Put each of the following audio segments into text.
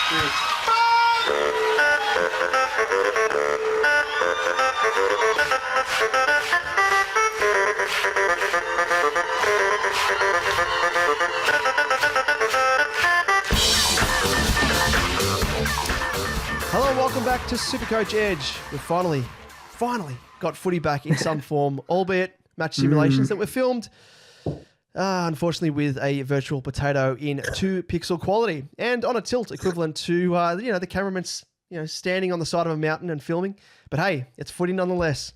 Cheers. Hello and welcome back to SuperCoach Edge. We've finally got footy back in some form, albeit match simulations that were filmed, unfortunately, with a virtual potato in 2-pixel quality and on a tilt equivalent to the cameraman's standing on the side of a mountain and filming. But hey, it's footy nonetheless.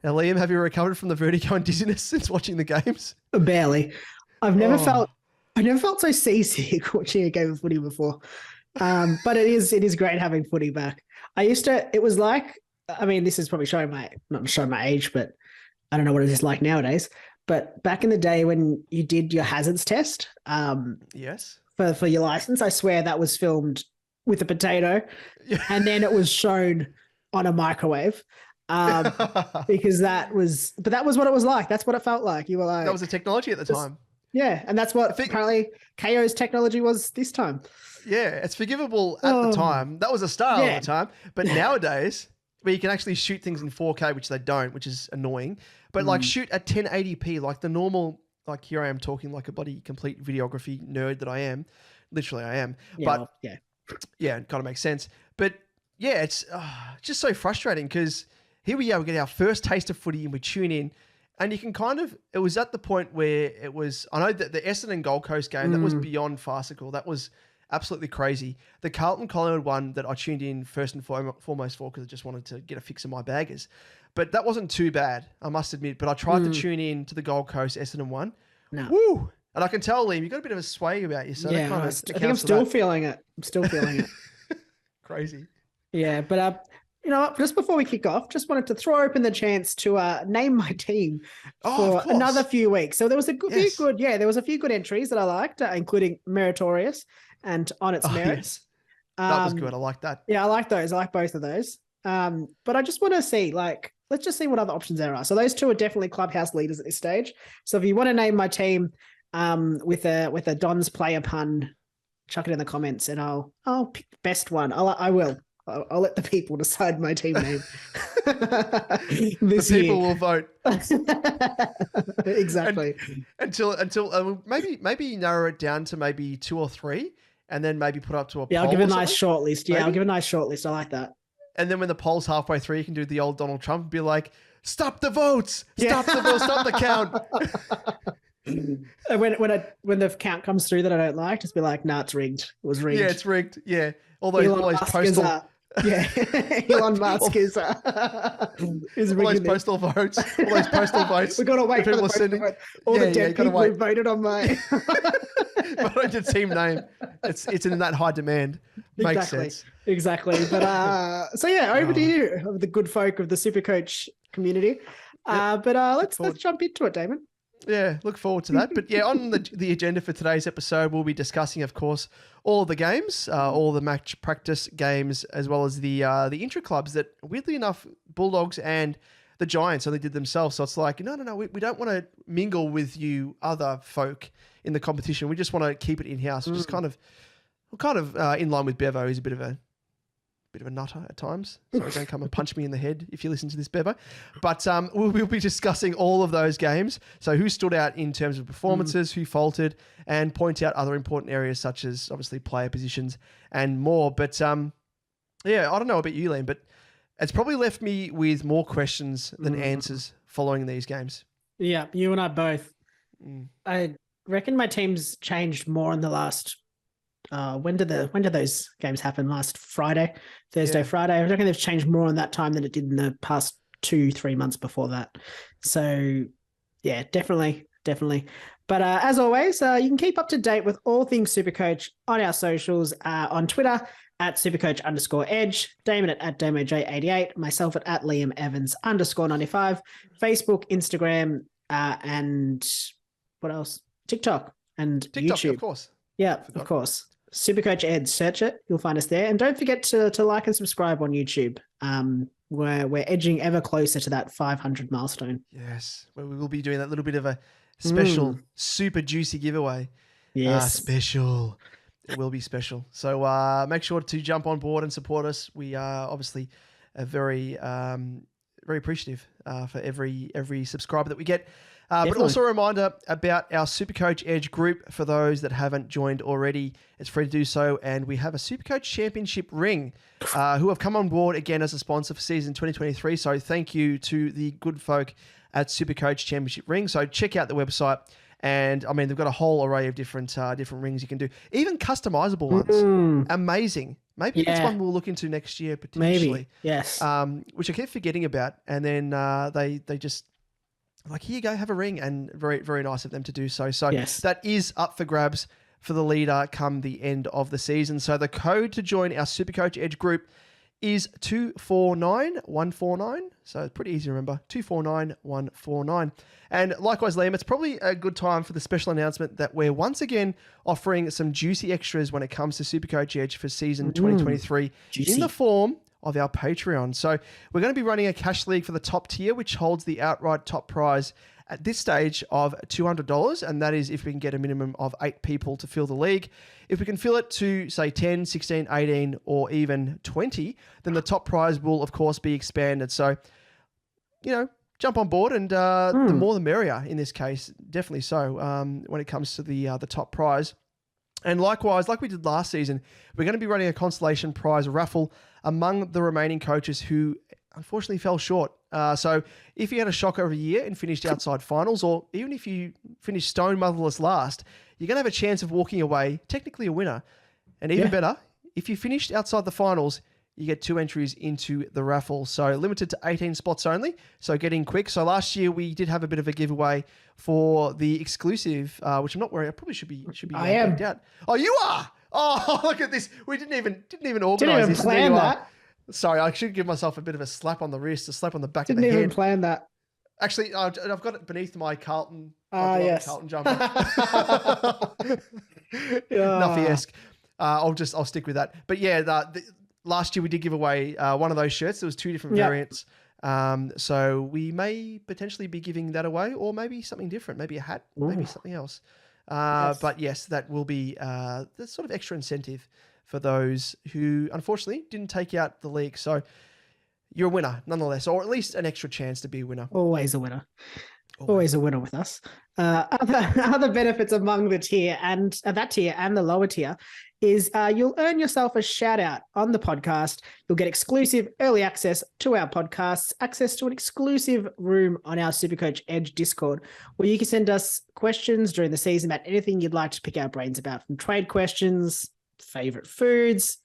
Now, Liam, have you recovered from the vertigo and dizziness since watching the games? Barely. I've never felt so seasick watching a game of footy before. But it is great having footy back. It was like, I mean, this is probably not showing my age, but I don't know what it is like nowadays. But back in the day when you did your hazards test, yes, for your license, I swear that was filmed with a potato, and then it was shown on a microwave. Because that was what it was like. That's what it felt like. You were like, that was the technology at the time. Yeah, and that's what apparently KO's technology was this time. Yeah, it's forgivable at the time. That was a style at the time. But nowadays, where you can actually shoot things in 4K, which they don't, which is annoying. But like shoot at 1080p, like the normal, like here I am talking like a bloody complete videography nerd that I am. Literally I am. Yeah, it kind of makes sense. But yeah, it's just so frustrating because here we are, we get our first taste of footy and we tune in. And you can it was at the point where it was, I know that the Essendon Gold Coast game, that was beyond farcical. That was absolutely crazy. The Carlton Collingwood one that I tuned in first and foremost for because I just wanted to get a fix of my baggers. But that wasn't too bad, I must admit. But I tried to tune in to the Gold Coast Essendon one. No. Woo! And I can tell, Liam, you've got a bit of a sway about you. So yeah, I think I'm still feeling it. Crazy. Yeah, but just before we kick off, just wanted to throw open the chance to name my team for another few weeks. So there was there was a few good entries that I liked, including Meritorious and On Its Merits. Yes. That was good. I like that. Yeah, I like those. I like both of those. But I just want to see, let's just see what other options there are. So those two are definitely clubhouse leaders at this stage. So if you want to name my team with a Don's player pun, chuck it in the comments and I'll pick the best one. I will. I'll let the people decide my team name. The people will vote. Exactly. Until maybe narrow it down to maybe 2 or 3, and then maybe put up to a poll. Yeah, I'll give a nice short list. Yeah, I'll give a nice short list. I like that. And then when the poll's halfway through, you can do the old Donald Trump and be like, "Stop the votes! Stop the votes! Stop the count!" And when the count comes through that I don't like, just be like, "Nah, it's rigged. It was rigged." Yeah, it's rigged. Yeah, all those postal. Yeah, Elon Musk is all those postal votes. All those postal votes. We've got to wait for the postal vote. All the dead people who voted on my... But I did team name. It's in that high demand. Makes sense. Exactly. But so yeah, over to you, the good folk of the SuperCoach community. But let's jump into it, Damon. Yeah, look forward to that. But yeah, on the agenda for today's episode, we'll be discussing, of course, all the games, all the match practice games, as well as the intra clubs that, weirdly enough, Bulldogs and the Giants only did themselves. So it's like, no, we don't want to mingle with you other folk in the competition. We just want to keep it in-house, which is kind of in line with Bevo. He's a bit of a nutter at times. So don't come and punch me in the head if you listen to this, Bevo. But we'll be discussing all of those games. So who stood out in terms of performances, who faltered, and point out other important areas such as obviously player positions and more. But yeah, I don't know about you, Liam, but it's probably left me with more questions than answers following these games. Yeah, you and I both. I reckon my team's changed more in the last... when did those games happen? Last Friday, Friday. I reckon they've changed more on that time than it did in the past 2-3 months before that. So yeah, definitely. But as always, you can keep up to date with all things SuperCoach on our socials, on Twitter at @SuperCoach_Edge, Damon at DamoJ88, myself at @LiamEvans_95, Facebook, Instagram, and what else? TikTok and YouTube. Of course. Yeah, of course. SuperCoach Ed, search it. You'll find us there. And don't forget to like and subscribe on YouTube. We're edging ever closer to that 500 milestone. Yes, where we will be doing that little bit of a special, super juicy giveaway. Yes. Special. It will be special. So make sure to jump on board and support us. We are obviously very appreciative for every subscriber that we get. But also a reminder about our SuperCoach Edge group for those that haven't joined already. It's free to do so. And we have a SuperCoach Championship ring who have come on board again as a sponsor for season 2023. So thank you to the good folk at SuperCoach Championship Ring. So check out the website. And I mean, they've got a whole array of different rings you can do, even customizable ones. Amazing. Maybe that's one we'll look into next year potentially. Maybe, yes. Which I keep forgetting about, and then they just like, here you go, have a ring, and very very nice of them to do so. So that is up for grabs for the leader come the end of the season. So the code to join our SuperCoach Edge group is 249149. So it's pretty easy to remember, 249149. And likewise, Liam, it's probably a good time for the special announcement that we're once again offering some juicy extras when it comes to SuperCoach Edge for season 2023 in the form of our Patreon. So we're going to be running a cash league for the top tier, which holds the outright top prize at this stage of $200, and that is if we can get a minimum of 8 people to fill the league. If we can fill it to, say, 10, 16, 18, or even 20, then the top prize will, of course, be expanded. So, jump on board, and the more the merrier in this case, definitely so, when it comes to the top prize. And likewise, like we did last season, we're going to be running a consolation prize raffle among the remaining coaches who unfortunately fell short. So if you had a shocker of a year and finished outside finals, or even if you finished stone motherless last, you're going to have a chance of walking away, technically a winner. And even better, if you finished outside the finals, you get 2 entries into the raffle. So limited to 18 spots only. So get in quick. So last year we did have a bit of a giveaway for the exclusive, which I'm not wearing. I probably should be. I am. Out. Oh, you are. Oh, look at this. We didn't even organize this. Plan that. Sorry, I should give myself a bit of a slap on the wrist, a slap on the back of the head. Didn't even plan that. Actually, I've got it beneath my Carlton. Yes. Carlton jumper. Nuffy-esque. I'll stick with that. But yeah, last year we did give away one of those shirts. There was 2 different variants. So we may potentially be giving that away, or maybe something different, maybe a hat, maybe something else. But yes, that will be the sort of extra incentive for those who unfortunately didn't take out the league. So you're a winner nonetheless, or at least an extra chance to be a winner. Always a winner. Always a winner with us. Other benefits among the tier and that tier and the lower tier is you'll earn yourself a shout out on the podcast. You'll get exclusive early access to our podcasts, access to an exclusive room on our SuperCoach Edge Discord, where you can send us questions during the season about anything you'd like to pick our brains about, from trade questions, favorite foods,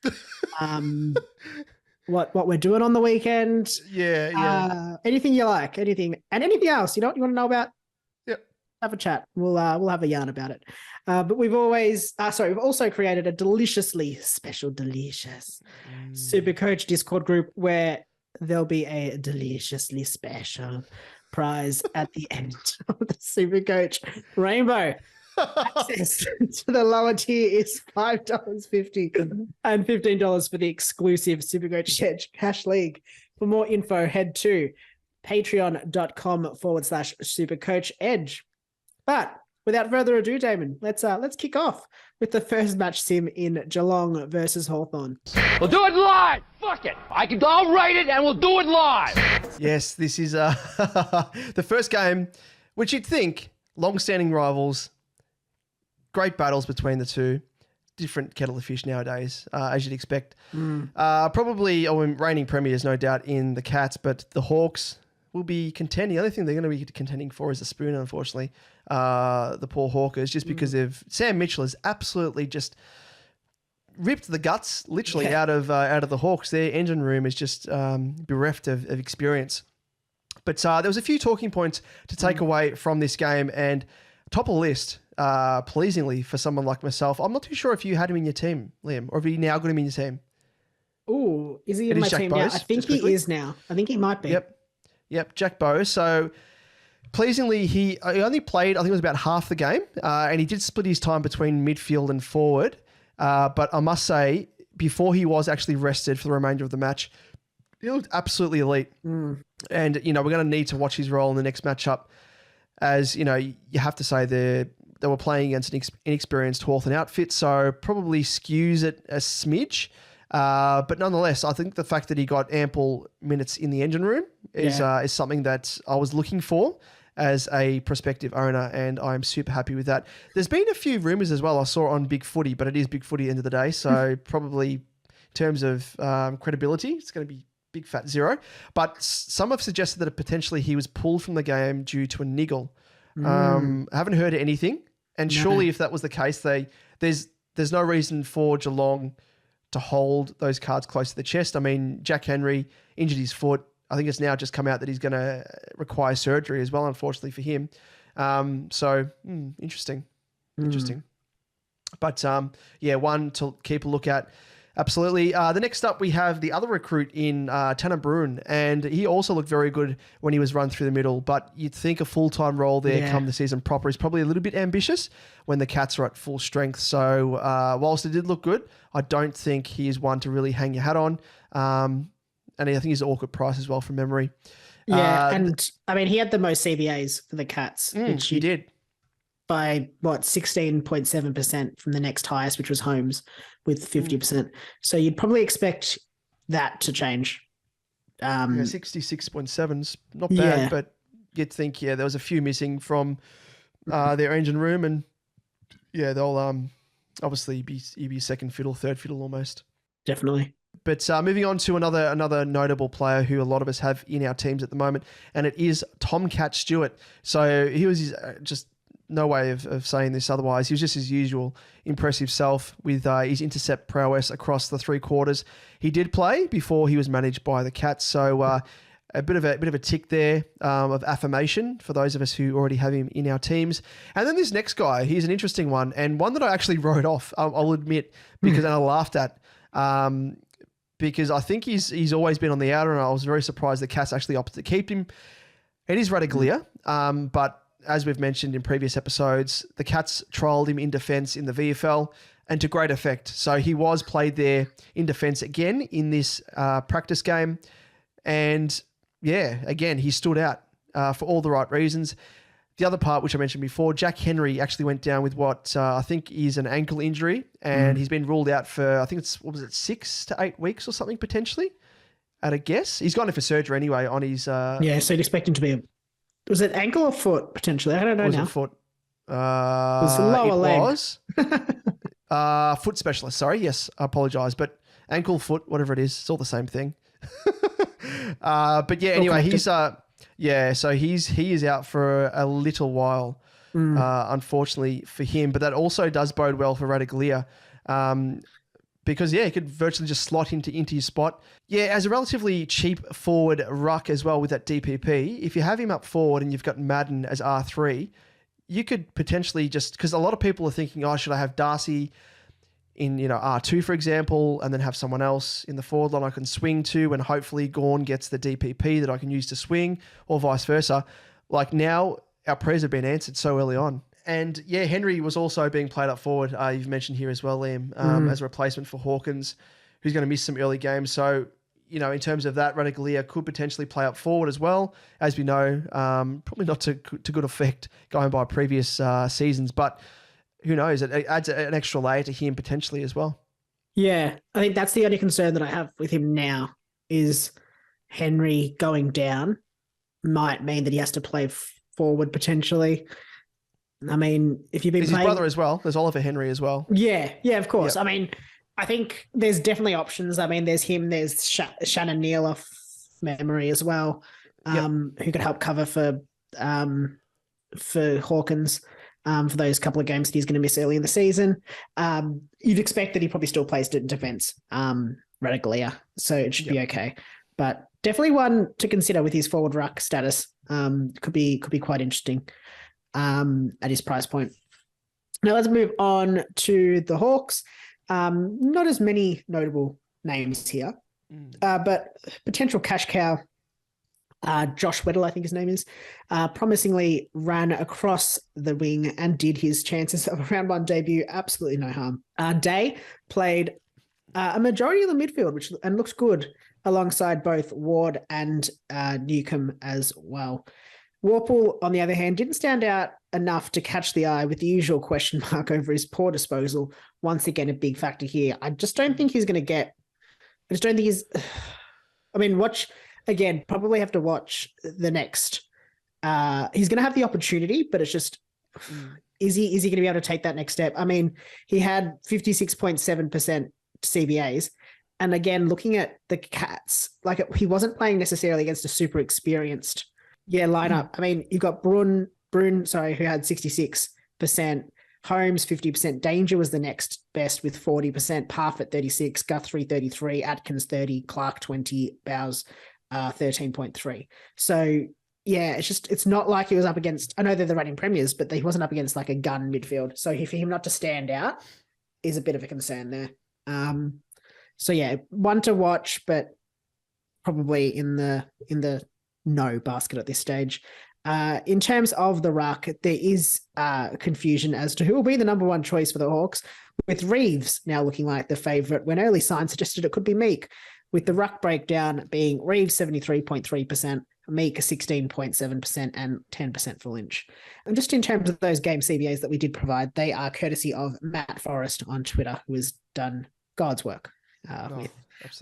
what we're doing on the weekend. Anything you like, anything else you want to know about. Have a chat. We'll have a yarn about it. But we've also created a delicious SuperCoach Discord group where there'll be a deliciously special prize at the end of the SuperCoach Rainbow. Access to the lower tier is $5.50 and $15 for the exclusive SuperCoach Edge Cash League. For more info, head to patreon.com/SuperCoach Edge. But without further ado, Damon, let's kick off with the first match sim in Geelong versus Hawthorn. We'll do it live. Fuck it. I'll write it and we'll do it live. Yes, this is the first game, which you'd think long-standing rivals, great battles between the two, different kettle of fish nowadays, as you'd expect. Probably reigning premiers, no doubt, in the Cats, but the Hawks will be contending. The only thing they're going to be contending for is a spoon, unfortunately. The poor Hawkers, just because of Sam Mitchell has absolutely just ripped the guts literally out of the Hawks. Their engine room is just bereft of experience. But there was a few talking points to take away from this game, and top of the list, pleasingly for someone like myself. I'm not too sure if you had him in your team, Liam, or if you now got him in your team. Oh, is he in my team now? I think he is now. I think he might be. Yep, Jack Bowes. So pleasingly, he only played, I think it was about half the game, and he did split his time between midfield and forward. But I must say, before he was actually rested for the remainder of the match, he looked absolutely elite. And, we're going to need to watch his role in the next matchup, as, you have to say they were playing against an inexperienced Hawthorn outfit, so probably skews it a smidge. But nonetheless, I think the fact that he got ample minutes in the engine room is something that I was looking for as a prospective owner, and I'm super happy with that. There's been a few rumours as well I saw on Big Footy, but it is Big Footy at the end of the day, so probably in terms of credibility, it's going to be big fat 0. But some have suggested that potentially he was pulled from the game due to a niggle. I haven't heard anything, and surely if that was the case, there's no reason for Geelong to hold those cards close to the chest. I mean, Jack Henry injured his foot. I think it's now just come out that he's going to require surgery as well, unfortunately for him. Interesting. Interesting. But one to keep a look at. Absolutely. The next up, we have the other recruit in Tanner Bruin, and he also looked very good when he was run through the middle, but you'd think a full-time role there come the season proper is probably a little bit ambitious when the Cats are at full strength. So whilst it did look good, I don't think he is one to really hang your hat on. And I think he's an awkward price as well from memory. Yeah, and I mean, he had the most CBAs for the Cats. Which he did. By 16.7% from the next highest, which was Holmes with 50%. So you'd probably expect that to change. 66.7 is not bad, but you'd think, there was a few missing from their engine room, and they'll obviously be second fiddle, third fiddle almost. Definitely. But moving on to another notable player who a lot of us have in our teams at the moment, and it is Tomcat Stewart. So he was just no way of saying this otherwise. He was just his usual impressive self with his intercept prowess across the 3 quarters. He did play before he was managed by the Cats, so a bit of a tick there of affirmation for those of us who already have him in our teams. And then this next guy, he's an interesting one, and one that I actually wrote off, I'll admit, because I laughed at, because I think he's always been on the outer, and I was very surprised the Cats actually opted to keep him. It is Radaglia, but as we've mentioned in previous episodes, the Cats trialled him in defence in the VFL, and to great effect. So he was played there in defence again in this practice game. And again, he stood out for all the right reasons. The other part, which I mentioned before, Jack Henry actually went down with what I think is an ankle injury, and he's been ruled out for, I think it's, 6 to 8 weeks or something potentially, at a guess. He's gone in for surgery anyway on his... so you'd expect him to be was it ankle or foot potentially? I don't know now. Was it foot? It was the lower leg. Was. Foot specialist, sorry. Yes, I apologise. But ankle, foot, whatever it is, it's all the same thing. But anyway, he's... so he is out for a little while, unfortunately for him. But that also does bode well for Radaglia, because he could virtually just slot into his spot. Yeah, as a relatively cheap forward ruck as well with that DPP, if you have him up forward and you've got Madden as R3, you could potentially just, because a lot of people are thinking, should I have Darcy in R2, for example, and then have someone else in the forward line I can swing to, and hopefully Gawn gets the DPP that I can use to swing, or vice versa. Like now, our prayers have been answered so early on. And Henry was also being played up forward. You've mentioned here as well, Liam, as a replacement for Hawkins, who's going to miss some early games. So, in terms of that, Radaglia could potentially play up forward as well. As we know, probably not to good effect going by previous seasons, but who knows? It adds an extra layer to him potentially as well. Yeah, I think that's the only concern that I have with him now is Henry going down might mean that he has to play forward potentially. I mean, if you've been There's playing... his brother as well. There's Oliver Henry as well. Yeah, of course. Yep. I mean, I think there's definitely options. I mean, there's him, there's Shannon Neal off memory as well, who could help cover for Hawkins for those couple of games that he's going to miss early in the season. You'd expect that he probably still plays in defence, Radaglia, so it should be okay. But definitely one to consider with his forward ruck status. Could be quite interesting at his price point. Now let's move on to the Hawks. Not as many notable names here, but potential cash cow. Josh Weddle, I think his name is, promisingly ran across the wing and did his chances of a round 1 debut absolutely no harm. Day played a majority of the midfield, and looks good alongside both Ward and Newcomb as well. Warple, on the other hand, didn't stand out enough to catch the eye, with the usual question mark over his poor disposal. Once again, a big factor here. I just don't think he's going to get. I just don't think he's. I mean, watch again. Probably have to watch the next. He's going to have the opportunity, but it's just. Is he going to be able to take that next step? I mean, he had 56.7% CBAs. And again, looking at the Cats, like he wasn't playing necessarily against a super experienced lineup. I mean, you've got Brun, who had 66%, Holmes 50%, Danger was the next best with 40%, Parfitt 36, Guthrie 33, Atkins 30, Clark 20, Bowes 13.3. So yeah, it's not like he was up against, I know they're the reigning premiers, but he wasn't up against like a gun midfield. So for him not to stand out is a bit of a concern there. So yeah, one to watch, but probably in the no basket at this stage. In terms of the ruck, there is confusion as to who will be the number one choice for the Hawks, with Reeves now looking like the favourite when early signs suggested it could be Meek, with the ruck breakdown being Reeves 73.3%, Meek 16.7%, and 10% for Lynch. And just in terms of those game CBAs that we did provide, they are courtesy of Matt Forrest on Twitter, who has done God's work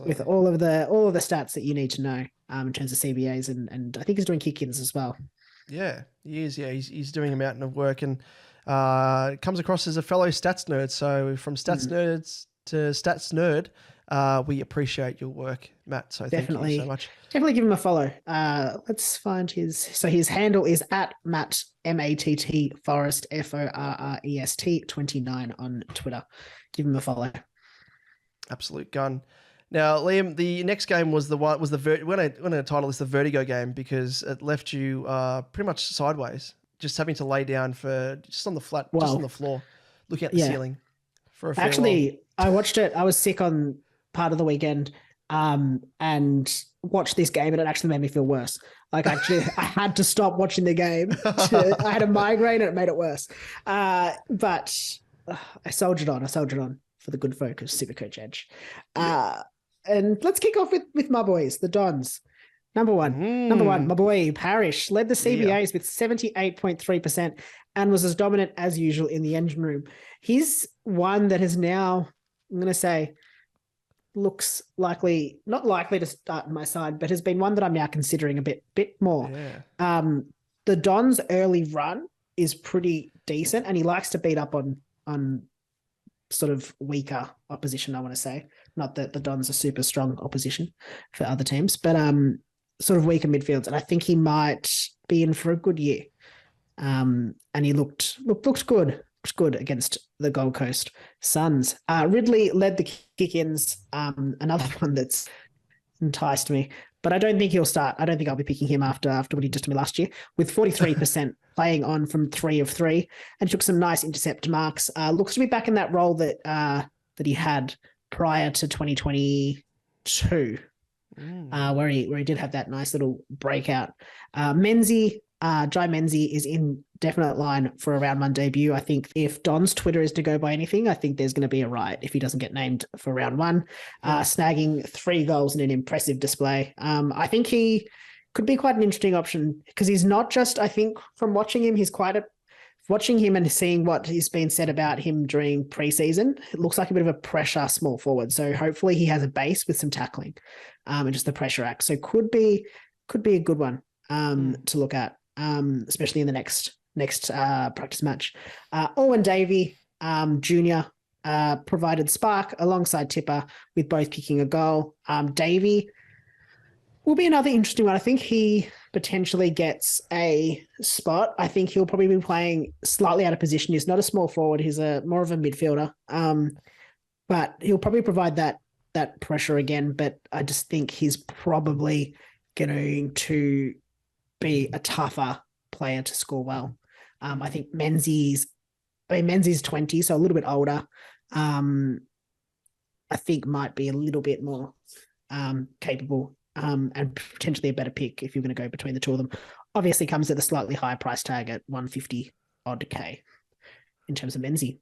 with all of the stats that you need to know in terms of CBAs, and I think he's doing kick-ins as well. Yeah, he is. Yeah, he's doing a mountain of work, and comes across as a fellow stats nerd. So from stats nerds to stats nerd, we appreciate your work, Matt. So definitely, thank you so much. Definitely give him a follow. Let's find his handle is at Matt MATT Forrest FORREST 29 on Twitter. Give him a follow. Absolute gun. Now, Liam, the next game was we're going to title this the Vertigo game because it left you pretty much sideways, just having to lay down just on the floor, looking at the ceiling for a fair while. I watched it. I was sick on part of the weekend, and watched this game, and it actually made me feel worse. Like I had to stop watching the game. I had a migraine, and it made it worse. But I soldiered on for the good folk of SuperCoach Edge. And let's kick off with my boys, the Dons. Number one, my boy Parrish led the CBAs with 78.3% and was as dominant as usual in the engine room. He's one that has now, I'm going to say, looks not likely to start on my side, but has been one that I'm now considering a bit more. Yeah. The Dons' early run is pretty decent, and he likes to beat up on sort of weaker opposition, I want to say. Not that the Dons are super strong opposition for other teams, but sort of weaker midfields. And I think he might be in for a good year. And he looked good. Looks good against the Gold Coast Suns. Ridley led the kick-ins, another one that's enticed me. But I don't think he'll start. I don't think I'll be picking him after what he did to me last year, with 43% playing on from 3 of 3, and took some nice intercept marks. Looks to be back in that role that he had prior to 2022, where he did have that nice little breakout. Menzie, Jai Menzie is in definite line for a round one debut. I think if Don's Twitter is to go by anything, I think there's going to be a riot if he doesn't get named for round one. Snagging 3 goals in an impressive display. I think he could be quite an interesting option because he's not just, I think from watching him, watching him and seeing what has been said about him during preseason, it looks like a bit of a pressure small forward. So hopefully he has a base with some tackling and just the pressure act. So could be a good one to look at, especially in the next practice match. Owen Davey Jr. Provided spark alongside Tipper with both kicking a goal. Davey will be another interesting one. I think he potentially gets a spot. I think he'll probably be playing slightly out of position. He's not a small forward. He's more of a midfielder. But he'll probably provide that pressure again. But I just think he's probably going to be a tougher player to score well. I think Menzie's 20, so a little bit older. I think might be a little bit more capable and potentially a better pick if you're going to go between the two of them. Obviously comes at a slightly higher price tag at 150 odd K in terms of Menzie.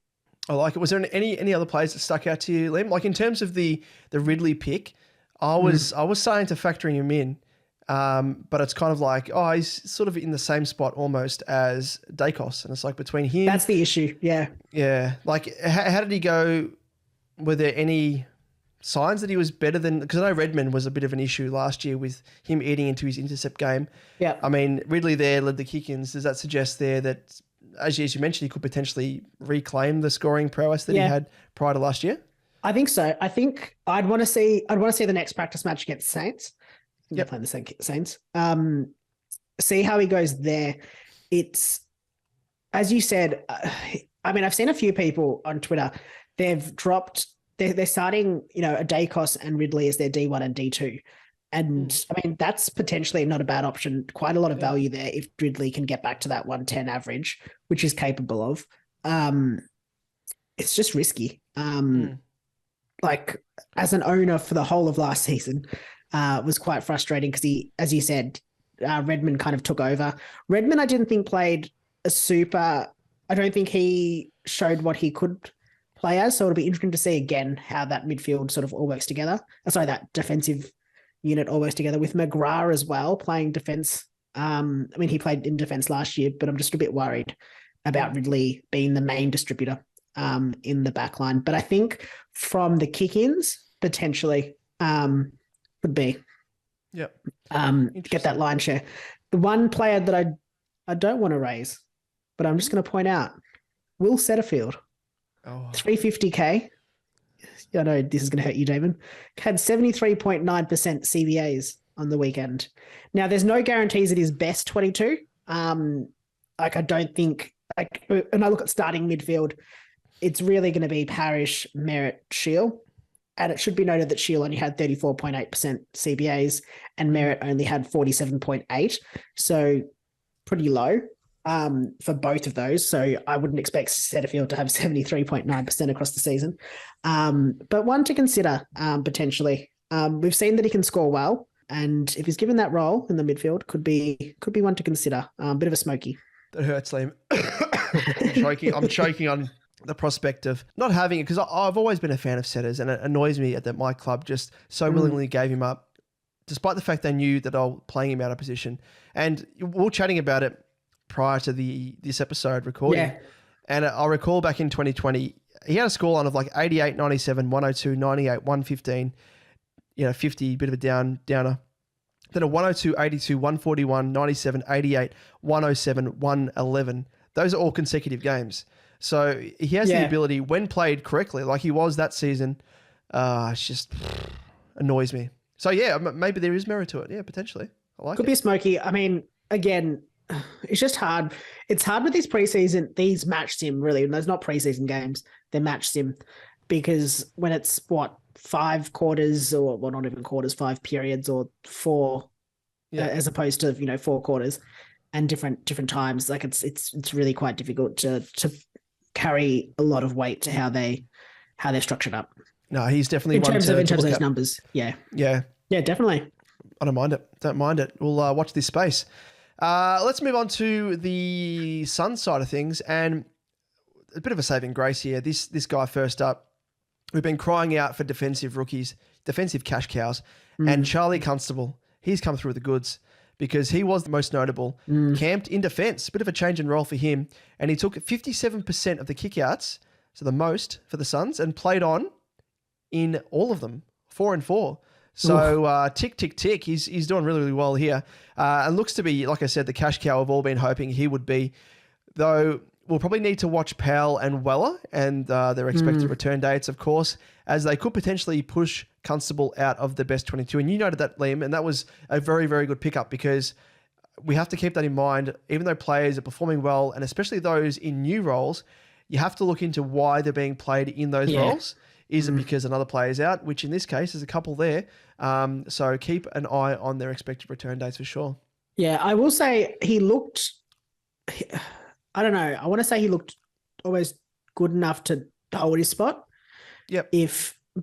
I like it. Was there any other players that stuck out to you, Liam? Like in terms of the Ridley pick, I was starting to factor him in But it's kind of like, oh, he's sort of in the same spot almost as Dacos. And it's like between him. That's the issue. Yeah. Yeah. Like, how did he go? Were there any signs that he was better than, because I know Redmond was a bit of an issue last year with him eating into his intercept game. Yeah. I mean, Ridley there led the kick-ins. Does that suggest there that, as you mentioned, he could potentially reclaim the scoring prowess that he had prior to last year? I think so. I think I'd want to see the next practice match against the Saints. They're playing the Saints. See how he goes there. It's, as you said, I mean, I've seen a few people on Twitter, they've dropped, they're starting, a Dacos and Ridley as their D1 and D2. And I mean, that's potentially not a bad option. Quite a lot of value there if Ridley can get back to that 110 average, which he's capable of. It's just risky. Like, as an owner for the whole of last season, was quite frustrating because he, as you said, Redmond kind of took over. Redmond, I didn't think played I don't think he showed what he could play as. So it'll be interesting to see again how that midfield sort of all works together. That defensive unit all works together with McGrath as well playing defense. I mean, he played in defense last year, but I'm just a bit worried about Ridley being the main distributor in the back line. But I think from the kick-ins, potentially would be get that line share. The one player that I don't want to raise, but I'm just going to point out, Will Setterfield, 350K. I know this is going to hurt you, Damon. Had 73.9% CBAs on the weekend. Now, there's no guarantees it is best 22. I don't think, when I look at starting midfield, it's really going to be Parrish, Merritt, Shield. And it should be noted that Shield only had 34.8% CBAs and Merritt only had 47.8. So pretty low for both of those. So I wouldn't expect Setterfield to have 73.9% across the season. But one to consider potentially. We've seen that he can score well. And if he's given that role in the midfield, could be one to consider. Bit of a smoky. That hurts, Liam. I'm choking on the prospect of not having it, because I've always been a fan of setters, and it annoys me that my club just so willingly gave him up, despite the fact they knew that I was playing him out of position. And we were chatting about it prior to this episode recording. Yeah. And I recall back in 2020, he had a scoreline of like 88, 97, 102, 98, 115, 50, bit of a downer. Then a 102, 82, 141, 97, 88, 107, 111. Those are all consecutive games. So he has the ability, when played correctly, like he was that season, it just annoys me. So yeah, maybe there is merit to it. Yeah, potentially. I like it. Could be a smoky. I mean, again, it's just hard. It's hard with these match sim, really. And those not preseason games, they're match sim, because when it's 5 quarters, or well, not even quarters, 5 periods, or 4, as opposed to 4 quarters and different times. Like it's really quite difficult to carry a lot of weight to how they're structured up. No, he's definitely in terms of those numbers. Yeah, definitely. I don't mind it. We'll watch this space. Let's move on to the Suns side of things, and a bit of a saving grace here. This guy first up. We've been crying out for defensive rookies, defensive cash cows, and Charlie Constable. He's come through with the goods, because he was the most notable, camped in defense, bit of a change in role for him. And he took 57% of the kickouts, so the most for the Suns, and played on in all of them, 4 and 4. So tick, tick, tick. He's doing really, really well here. And looks to be, like I said, the cash cow we've all been hoping he would be. Though we'll probably need to watch Powell and Weller and their expected return dates, of course, as they could potentially push Constable out of the best 22. And you noted that, Liam, and that was a very, very good pickup, because we have to keep that in mind. Even though players are performing well, and especially those in new roles, you have to look into why they're being played in those roles. Is it because another player is out, which in this case there's a couple there. So keep an eye on their expected return dates for sure. Yeah, I will say he looked, I don't know, I want to say he looked almost good enough to hold his spot. Yep.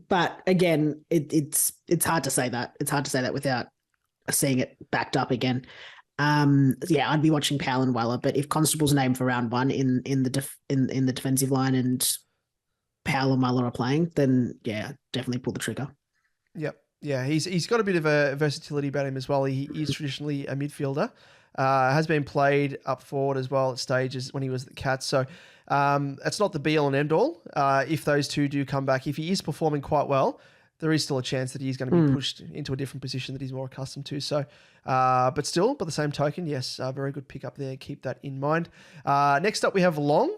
But again, it's hard to say that. It's hard to say that without seeing it backed up again. I'd be watching Powell and Weller, but if Constable's named for round 1 in the defensive line and Powell and Weller are playing, then yeah, definitely pull the trigger. Yep. Yeah, he's got a bit of a versatility about him as well. He is traditionally a midfielder. Has been played up forward as well at stages when he was at the Cats. So it's not the be-all and end-all. If those two do come back, if he is performing quite well, there is still a chance that he's going to be pushed into a different position that he's more accustomed to. So, but still, by the same token, yes, very good pick up there. Keep that in mind. Next up, we have Long,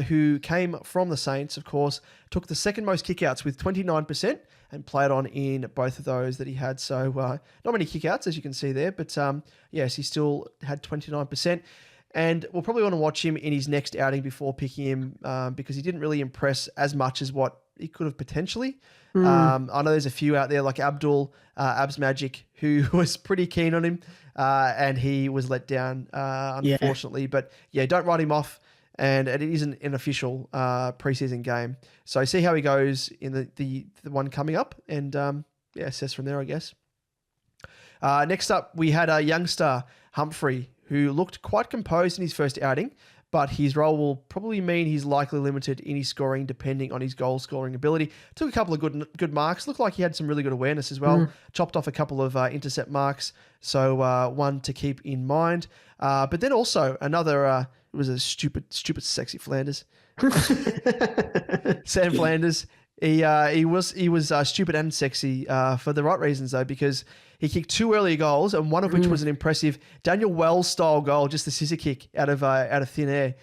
who came from the Saints, of course, took the second most kickouts with 29% and played on in both of those that he had. So not many kickouts, as you can see there, but yes, he still had 29%. And we'll probably want to watch him in his next outing before picking him because he didn't really impress as much as what he could have potentially. I know there's a few out there like Abdul, Abs Magic, who was pretty keen on him and he was let down, unfortunately. Yeah. But yeah, don't write him off. And it isn't an official preseason game. So see how he goes in the one coming up and assess from there, I guess. Next up, we had a youngster, Humphrey, who looked quite composed in his first outing, but his role will probably mean he's likely limited in his scoring depending on his goal scoring ability. Took a couple of good marks. Looked like he had some really good awareness as well. Chopped off a couple of intercept marks. So one to keep in mind. But then also another, it was a stupid, sexy Flanders. Sam Flanders. He was stupid and sexy for the right reasons though, because he kicked 2 early goals, and one of which was an impressive Daniel Wells style goal, just a scissor kick out of thin air.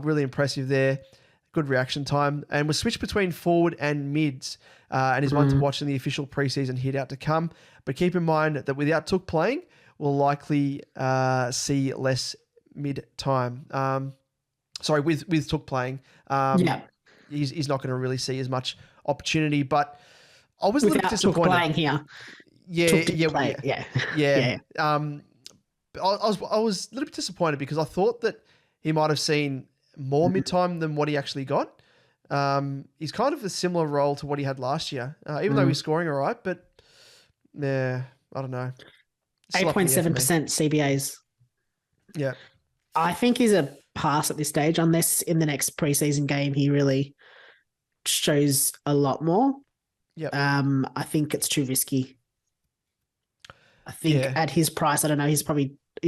Really impressive there. Good reaction time, and was switched between forward and mids, and is one to watch in the official preseason hit out to come. But keep in mind that without Took playing, we'll likely see less mid time. With Took playing, he's not going to really see as much opportunity. But I was a little bit disappointed. Took playing here. Yeah. Yeah. I was a little bit disappointed because I thought that he might have seen more mid-time than what he actually got. He's kind of a similar role to what he had last year, even though he's scoring all right. But I don't know. 8.7% CBAs. Yeah. I think he's a pass at this stage, unless in the next preseason game he really shows a lot more. Yeah. I think it's too risky. I think at his price, I don't know, he's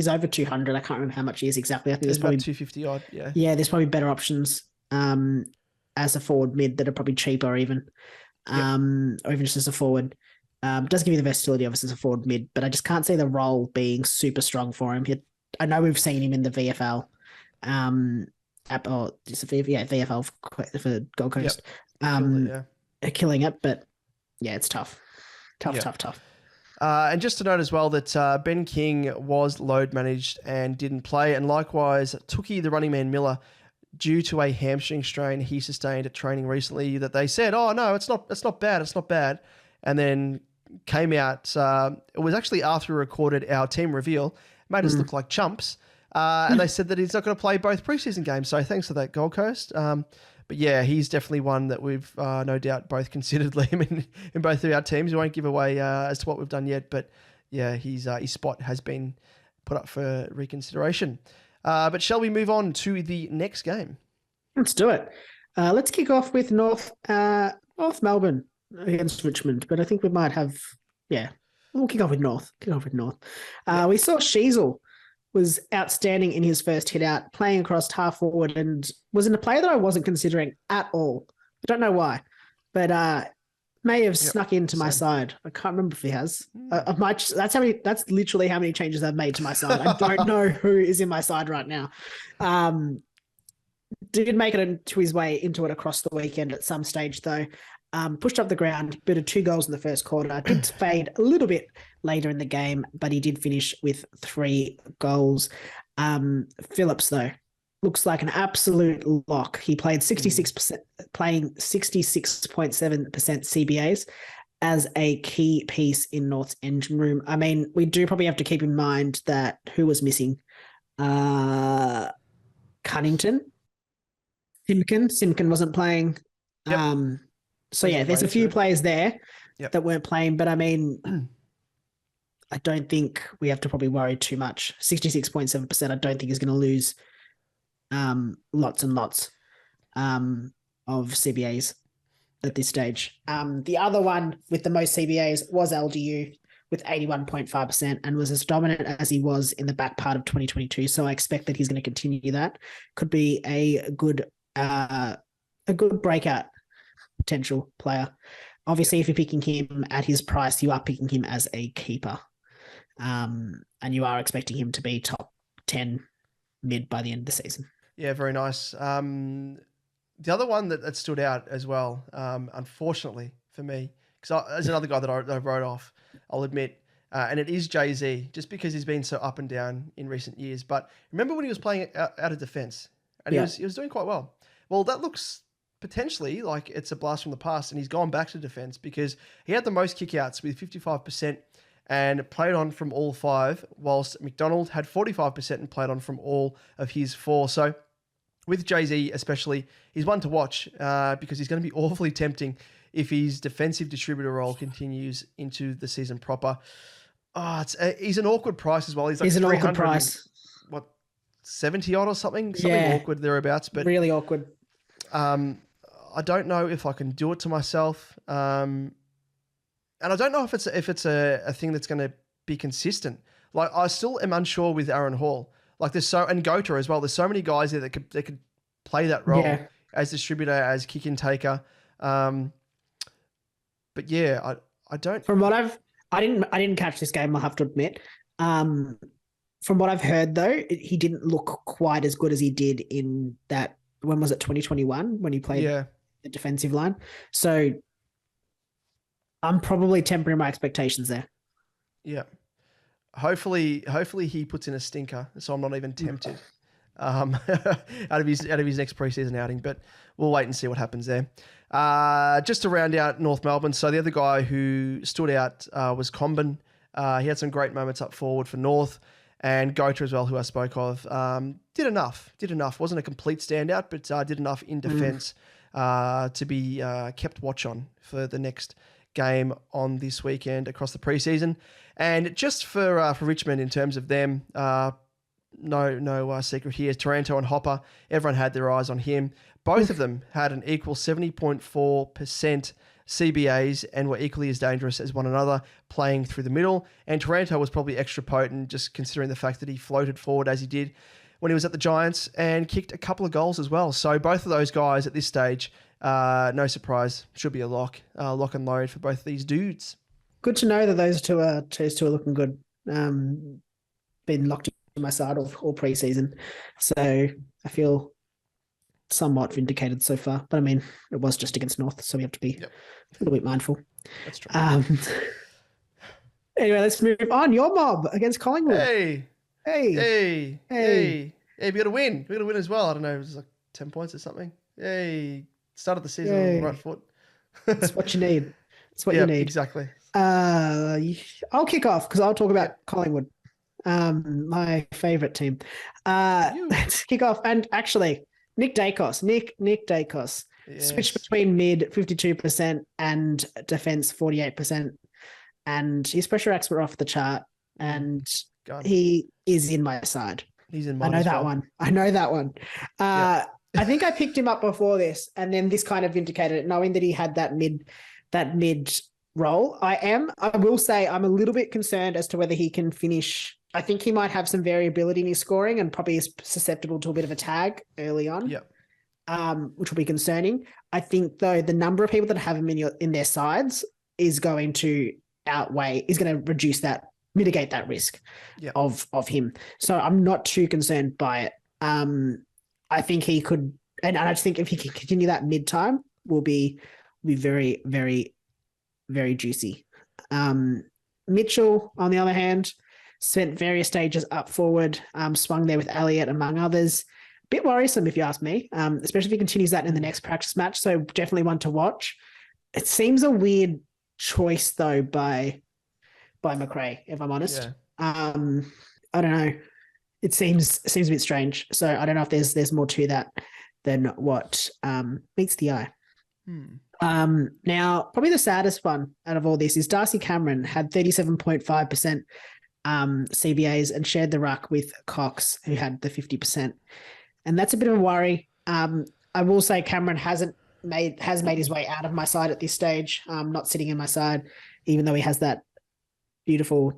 over 200. I can't remember how much he is exactly. I think there's probably 250 odd. Yeah. Yeah, there's probably better options as a forward mid that are probably cheaper even, or even just as a forward. Does give you the versatility obviously as a forward mid, but I just can't see the role being super strong for him. I know we've seen him in the VFL, VFL for Gold Coast, killing it, but yeah, it's tough. Tough. And just to note as well that Ben King was load managed and didn't play, and likewise Tookie, the running man Miller, due to a hamstring strain he sustained at training recently, that they said, "Oh no, it's not bad," and then came out. It was actually after we recorded our team reveal, made us look like chumps, and they said that he's not going to play both preseason games. So thanks for that, Gold Coast. But yeah, he's definitely one that we've no doubt both considered Liam in both of our teams. We won't give away as to what we've done yet, but yeah, his spot has been put up for reconsideration. But shall we move on to the next game? Let's do it. Let's kick off with North Melbourne against Richmond, but I think we might have, we'll kick off with North. We saw Sheasel was outstanding in his first hit out, playing across half forward, and was in a player that I wasn't considering at all. I don't know why, but may have snuck into my side. I can't remember if he has. That's literally how many changes I've made to my side. I don't know who is in my side right now. Did make it into his way into it across the weekend at some stage though. Pushed up the ground, bit of 2 goals in the first quarter. Did fade a little bit later in the game, but he did finish with 3 goals. Phillips, though, looks like an absolute lock. He played 66%, playing 66.7% CBAs as a key piece in North's engine room. I mean, we do probably have to keep in mind that who was missing? Cunnington. Simkin wasn't playing. Yep. So yeah, there's a few players there that weren't playing, but I mean, I don't think we have to probably worry too much. 66.7%, I don't think is going to lose lots and lots of CBAs at this stage. The other one with the most CBAs was LGU with 81.5% and was as dominant as he was in the back part of 2022. So I expect that he's going to continue that. Could be a good breakout potential player. Obviously, if you're picking him at his price, you are picking him as a keeper. And you are expecting him to be top 10 mid by the end of the season. Yeah, very nice. The other one that stood out as well, unfortunately for me, because there's another guy that I wrote off, I'll admit, and it is Jay-Z, just because he's been so up and down in recent years. But remember when he was playing out of defense, and he was doing quite well. Well, that looks potentially like it's a blast from the past, and he's gone back to defense because he had the most kickouts with 55% and played on from all 5, whilst McDonald had 45% and played on from all of his 4. So with Jay-Z especially, he's one to watch because he's going to be awfully tempting if his defensive distributor role continues into the season proper. He's an awkward price as well. He's an awkward price. 70 odd or something awkward thereabouts. But really awkward. I don't know if I can do it to myself. And I don't know if it's a thing that's going to be consistent. Like, I still am unsure with Aaron Hall. Like, and Gota as well. There's so many guys there that could play that role as distributor, as kick-in taker. But yeah, I don't. From what I didn't catch this game, I'll have to admit. From what I've heard though, he didn't look quite as good as he did in that. When was it? 2021 when he played the defensive line. So I'm probably tempering my expectations there. Yeah. Hopefully he puts in a stinker, so I'm not even tempted out of his next preseason outing. But we'll wait and see what happens there. Just to round out North Melbourne, so the other guy who stood out was Comben. He had some great moments up forward for North, and Gota as well, who I spoke of. Did enough. Wasn't a complete standout, but did enough in defence to be kept watch on for the next game on this weekend across the preseason. And just for Richmond, in terms of them, no secret here. Taranto and Hopper, everyone had their eyes on him. Both of them had an equal 70.4% CBAs and were equally as dangerous as one another playing through the middle. And Taranto was probably extra potent, just considering the fact that he floated forward as he did when he was at the Giants and kicked a couple of goals as well. So both of those guys at this stage, no surprise, should be a lock and load for both of these dudes. Good to know that those two are looking good. Been locked in my side all preseason, so I feel somewhat vindicated so far. But I mean, it was just against North, so we have to be a little bit mindful. That's true. Anyway, let's move on. Your mob against Collingwood. Hey, we got to win. We got to win as well. I don't know, it was like 10 points or something. Hey, started the season on the right foot. That's what you need. That's what you need. Exactly. I'll kick off because I'll talk about Collingwood, my favourite team. Let's kick off. And actually, Nick Dacos switched between mid 52% and defence 48%. And his pressure acts were off the chart. And he is in my side. He's in mine. I know that one. I think I picked him up before this, and then this kind of vindicated it, knowing that he had that mid role. I will say I'm a little bit concerned as to whether he can finish. I think he might have some variability in his scoring and probably is susceptible to a bit of a tag early on. Which will be concerning. I think though the number of people that have him in their sides is going to mitigate that risk of him. So I'm not too concerned by it. I think he could, and I just think if he can continue that mid time, will be very, very, very juicy. Mitchell, on the other hand, spent various stages up forward, swung there with Elliott among others. Bit worrisome if you ask me, especially if he continues that in the next practice match. So definitely one to watch. It seems a weird choice though by McRae, if I'm honest. I don't know. It seems a bit strange. So I don't know if there's more to that than what meets the eye. Now, probably the saddest one out of all this is Darcy Cameron had 37.5% CBAs and shared the ruck with Cox, who had the 50%. And that's a bit of a worry. I will say Cameron hasn't has made his way out of my side at this stage. Not sitting in my side, even though he has that beautiful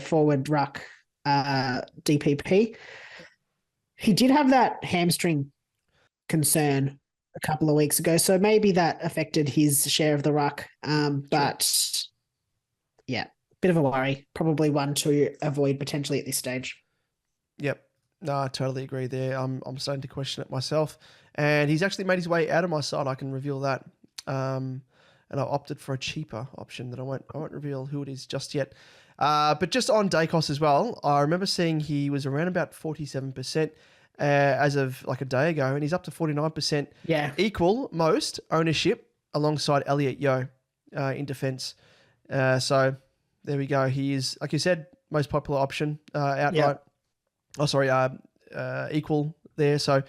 forward ruck DPP. He did have that hamstring concern a couple of weeks ago, so maybe that affected his share of the ruck. But yeah, bit of a worry. Probably one to avoid potentially at this stage. Yep. No, I totally agree there. I'm starting to question it myself. And he's actually made his way out of my side. I can reveal that. And I opted for a cheaper option that I won't reveal who it is just yet. But just on Dacos as well, I remember seeing he was around about 47% as of like a day ago, and he's up to 49%. Yeah. Equal most ownership alongside Elliot Yeo in defence. So there we go. He is, like you said, most popular option outright. Yep. Oh, sorry, equal there. So,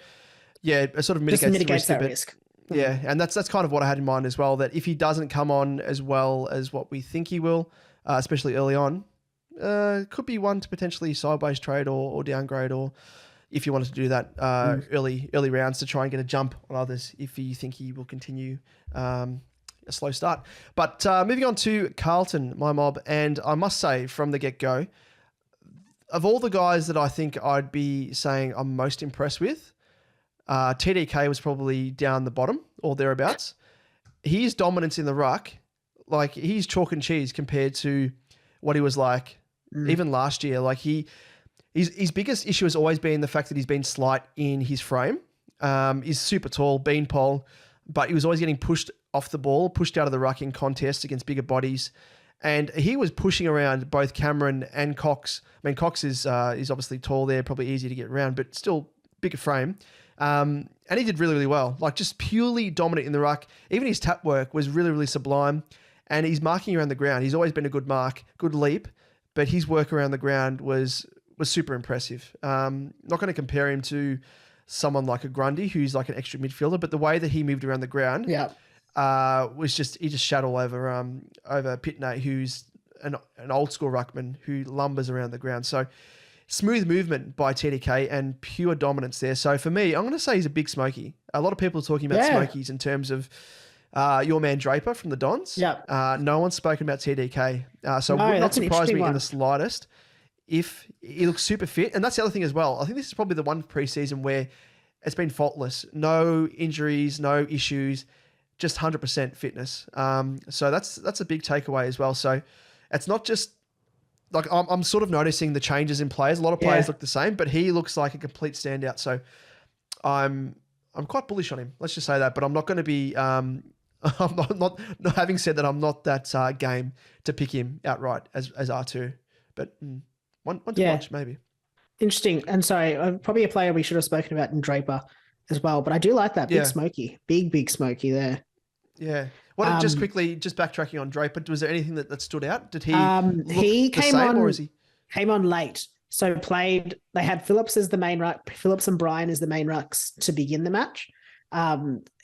yeah, it sort of mitigates that the risk. Yeah, and that's kind of what I had in mind as well, that if he doesn't come on as well as what we think he will, especially early on, could be one to potentially sideways trade or downgrade, or if you wanted to do that early rounds to try and get a jump on others if you think he will continue a slow start. But moving on to Carlton, my mob, and I must say from the get-go, of all the guys that I think I'd be saying I'm most impressed with, TDK was probably down the bottom or thereabouts. His dominance in the ruck, like he's chalk and cheese compared to what he was like even last year. Like his biggest issue has always been the fact that he's been slight in his frame. He's super tall, beanpole, but he was always getting pushed off the ball, pushed out of the ruck in contests against bigger bodies. And he was pushing around both Cameron and Cox. I mean, Cox is obviously tall there, probably easier to get around, but still bigger frame. And he did really, really well. Like just purely dominant in the ruck. Even his tap work was really, really sublime. And he's marking around the ground. He's always been a good mark, good leap, but his work around the ground was super impressive. Not going to compare him to someone like a Grundy, who's like an extra midfielder, but the way that he moved around the ground, he just shat all over Pitney, who's an old school ruckman who lumbers around the ground. So smooth movement by TDK and pure dominance there. So for me, I'm going to say he's a big smoky. A lot of people are talking about smokies in terms of your man Draper from the Dons. No one's spoken about TDK. So it would not surprise me in the slightest if he looks super fit. And that's the other thing as well. I think this is probably the one preseason where it's been faultless. No injuries, no issues. Just 100% fitness. So that's a big takeaway as well. So it's not just like I'm sort of noticing the changes in players. A lot of players look the same, but he looks like a complete standout. So I'm quite bullish on him. Let's just say that. But I'm not going to be. I'm not having said that, I'm not that game to pick him outright as R2. But one to watch maybe. Interesting. And sorry, probably a player we should have spoken about in Draper as well. But I do like that big smoky, big smoky there. Yeah. What? Just quickly, just backtracking on Draper. Was there anything that stood out? Did he? He came on, or is he came on late? So played. They had Phillips as the main ruck. Phillips and Bryan as the main rucks to begin the match.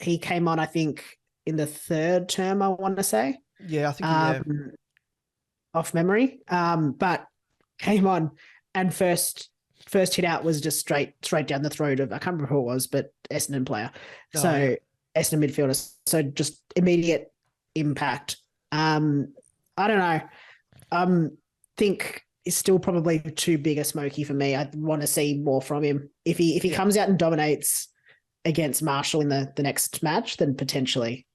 He came on, I think, in the third term. I want to say. Yeah, I think. Off memory, but came on and first hit out was just straight down the throat of, I can't remember who it was, but Essendon player. Essendon midfielder. So just immediate impact. I don't know. Think it's still probably too big a smoky for me. I want to see more from him. If he comes out and dominates against Marshall in the next match, then potentially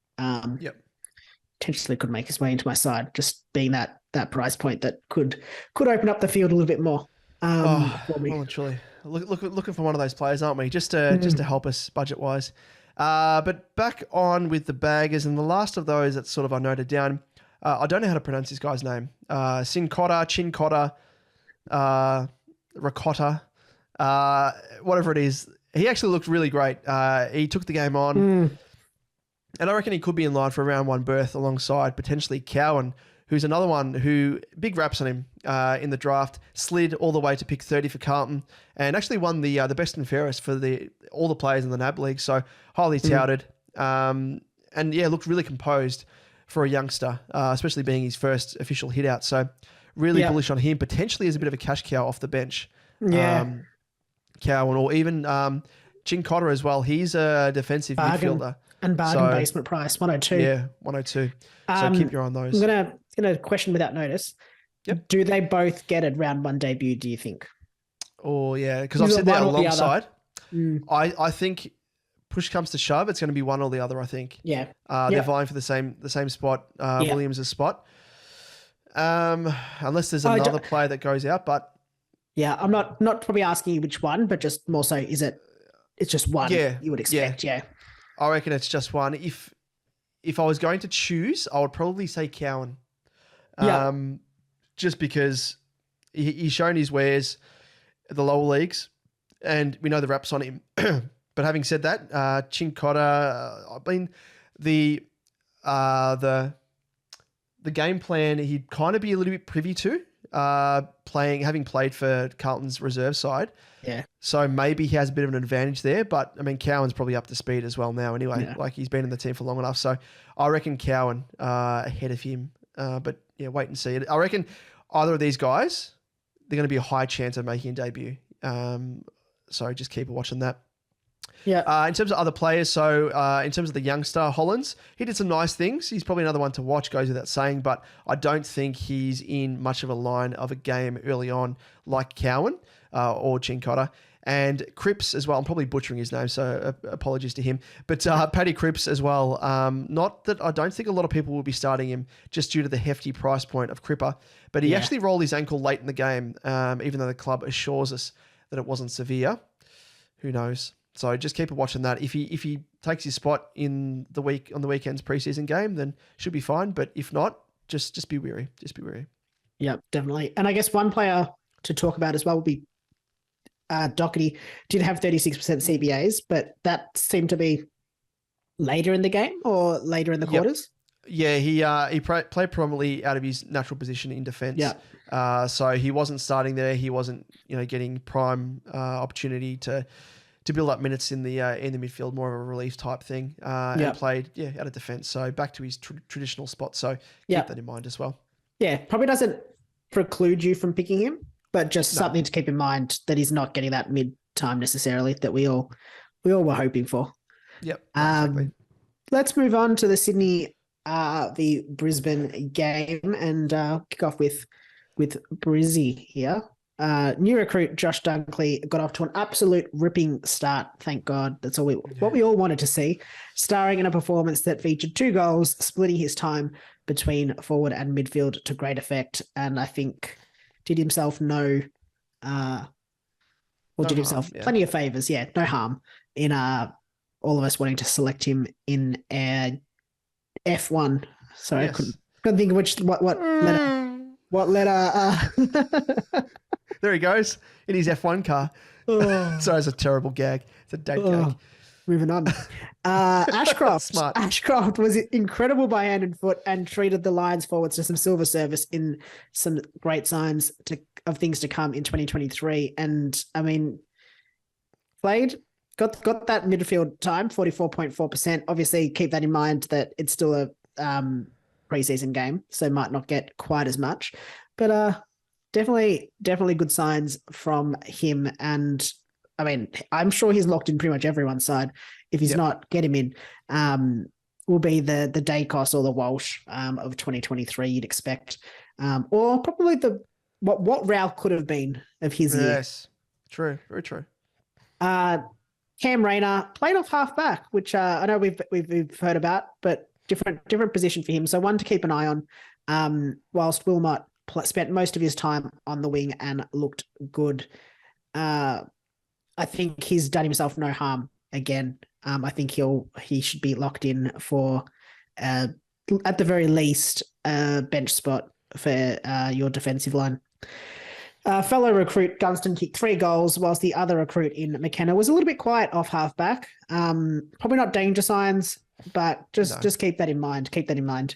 potentially could make his way into my side, just being that price point that could open up the field a little bit more. For me. Well and truly. Looking for one of those players, aren't we? Just to help us budget wise. But back on with the baggers, and the last of those that sort of I noted down. I don't know how to pronounce this guy's name. Chincotta, Ricotta, whatever it is. He actually looked really great. He took the game on, and I reckon he could be in line for a round one berth alongside potentially Cowan, who's another one who big raps on him in the draft, slid all the way to pick 30 for Carlton, and actually won the best and fairest for all the players in the NAB league. So highly touted, and looked really composed for a youngster, especially being his first official hit out. So really bullish on him, potentially as a bit of a cash cow off the bench. Cowan, or even Chincotta as well. He's a defensive midfielder. And bargain basement price, 102. Yeah, 102. So keep your eye on those. I'm gonna question without notice. Yep. Do they both get a round one debut, do you think? Oh, yeah, because I've said that alongside. I think push comes to shove, it's going to be one or the other, I think. Yeah. They're vying for the same spot, Williams' spot. Unless there's another player that goes out, but... Yeah, I'm not probably asking you which one, but just more so, it's just one you would expect, yeah. I reckon it's just one. If I was going to choose, I would probably say Cowan. Just because he's shown his wares at the lower leagues, and we know the reps on him. But having said that, Chincotta, I mean, the game plan he'd kind of be a little bit privy to, having played for Carlton's reserve side. Yeah. So maybe he has a bit of an advantage there, but I mean, Cowan's probably up to speed as well now anyway. Yeah. Like he's been in the team for long enough. So I reckon Cowan ahead of him. But yeah, wait and see. I reckon either of these guys, they're going to be a high chance of making a debut. So just keep watching that. Yeah. In terms of other players, so in terms of the youngster Hollands, he did some nice things. He's probably another one to watch, goes without saying, but I don't think he's in much of a line of a game early on like Cowan or Chincotta. And Cripps as well. I'm probably butchering his name, so apologies to him. But Paddy Cripps as well. Not that I don't think a lot of people will be starting him just due to the hefty price point of Cripper. But he actually rolled his ankle late in the game, even though the club assures us that it wasn't severe. Who knows? So just keep watching that. If he takes his spot on the weekend's preseason game, then should be fine. But if not, just be wary. Just be wary. Yeah, definitely. And I guess one player to talk about as well would be Doherty. Did have 36% CBAs, but that seemed to be later in the game or later in the quarters. Yeah, he played predominantly out of his natural position in defence. Yeah. So he wasn't starting there. He wasn't getting prime opportunity to build up minutes in the midfield, more of a relief type thing, and played out of defence. So back to his traditional spot. So keep that in mind as well. Yeah, probably doesn't preclude you from picking him, but just something to keep in mind that he's not getting that mid time necessarily that we all were hoping for. Yep. Exactly. Let's move on to the Sydney the Brisbane game and kick off with Brizzy here. New recruit Josh Dunkley got off to an absolute ripping start. Thank God. That's what we all wanted to see. Starring in a performance that featured 2 goals, splitting his time between forward and midfield to great effect. And I think did himself plenty of favours. Yeah, no harm in all of us wanting to select him in F1. Sorry, yes. I couldn't think of what letter. There he goes in his F1 car. Sorry, it's a terrible gag. It's a date gag. Moving on. Ashcroft. Ashcroft was incredible by hand and foot and treated the Lions forwards to some silver service in some great signs of things to come in 2023. And I mean, got that midfield time, 44.4%. Obviously, keep that in mind that it's still a preseason game, so might not get quite as much. But definitely good signs from him. And I mean, I'm sure he's locked in pretty much everyone's side. If he's not, get him in. Will be the Dacos or the Walsh of 2023, you'd expect. Or probably what Rao could have been of his year. Yes, true, very true. Cam Rayner played off half back, which I know we've heard about, but different position for him. So one to keep an eye on. Whilst Wilmot spent most of his time on the wing and looked good. I think he's done himself no harm again. I think he should be locked in for at the very least bench spot for your defensive line. Fellow recruit Gunston kicked 3 goals, whilst the other recruit in McKenna was a little bit quiet off halfback. Probably not danger signs, but just keep that in mind. Keep that in mind.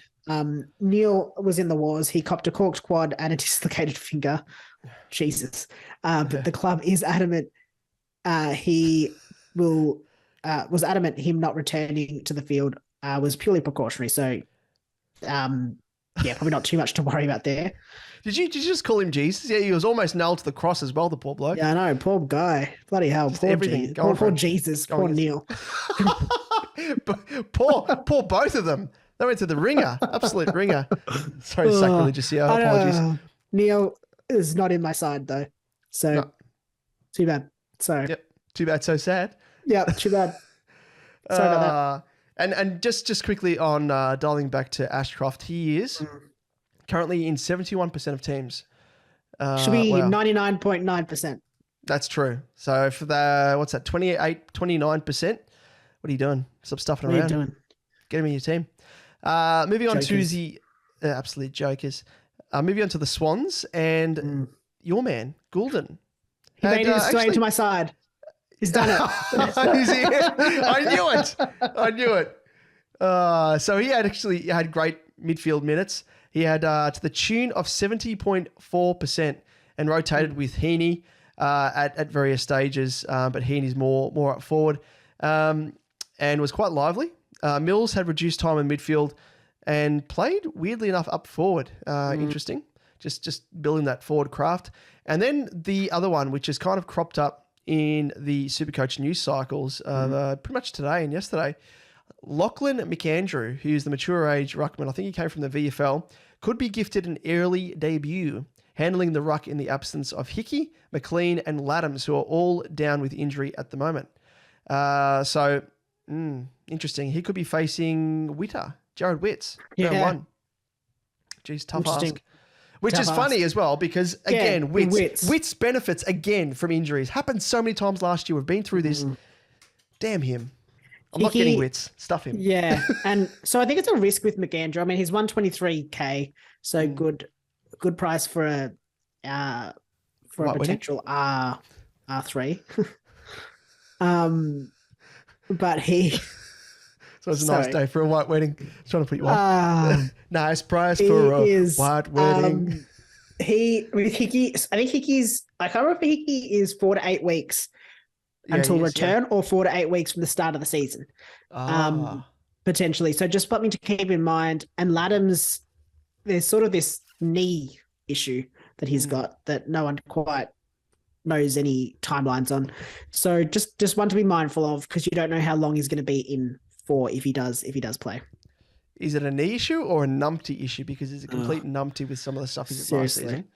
Neil was in the wars. He copped a corked quad and a dislocated finger. Jesus. But the club is adamant. He was adamant him not returning to the field was purely precautionary. So, probably not too much to worry about there. Did you just call him Jesus? Yeah, he was almost nailed to the cross as well, the poor bloke. Yeah, I know. Poor guy. Bloody hell. Poor Jesus. Poor Neil. poor both of them. They went to the ringer, absolute ringer. Sorry, sacrilegious here. Apologies. Neil is not in my side though, so No. too bad. Sorry. Yep. Too bad, so sad. Yeah, too bad. Sorry about that. And just quickly on dialing back to Ashcroft, he is currently in 71% of teams. Should be wow. 99.9%. That's true. So for the, what's that, 29%? What are you doing? Stop stuffing What are around. you doing? Get him in your team. Moving on to Jokers. the absolute jokers. Moving on to the Swans and your man, Goulden. He made it straight to my side. He's done it. Is he? I knew it. So he had great midfield minutes. He had to the tune of 70.4% and rotated with Heaney at various stages, but Heaney's more up forward and was quite lively. Mills had reduced time in midfield and played weirdly enough up forward. Interesting. Just building that forward craft. And then the other one, which has kind of cropped up in the SuperCoach news cycles pretty much today and yesterday, Lachlan McAndrew, who's the mature age ruckman, I think he came from the VFL, could be gifted an early debut, handling the ruck in the absence of Hickey, McLean and Laddams, who are all down with injury at the moment. Interesting. He could be facing Jared Witts, round one. Geez, tough ask. Which is funny as well because, again, Witts benefits again from injuries. Happened so many times last year. We've been through this. Damn him. I'm not getting Witts. Stuff him. Yeah. And so I think it's a risk with McAndrew. I mean, he's 123K, so good price for a potential R3. But he... So it's a nice day for a white wedding. Trying to put you on. Nice price for a white wedding. With Hickey, I think I can't remember if Hickey is 4 to 8 weeks until return or 4 to 8 weeks from the start of the season. Potentially. So just something to keep in mind. And Laddams, there's sort of this knee issue that he's got that no one quite knows any timelines on. So just one to be mindful of because you don't know how long he's going to be in for if he does play. Is it a knee issue or a numpty issue? Because he's a complete numpty with some of the stuff he's at last season.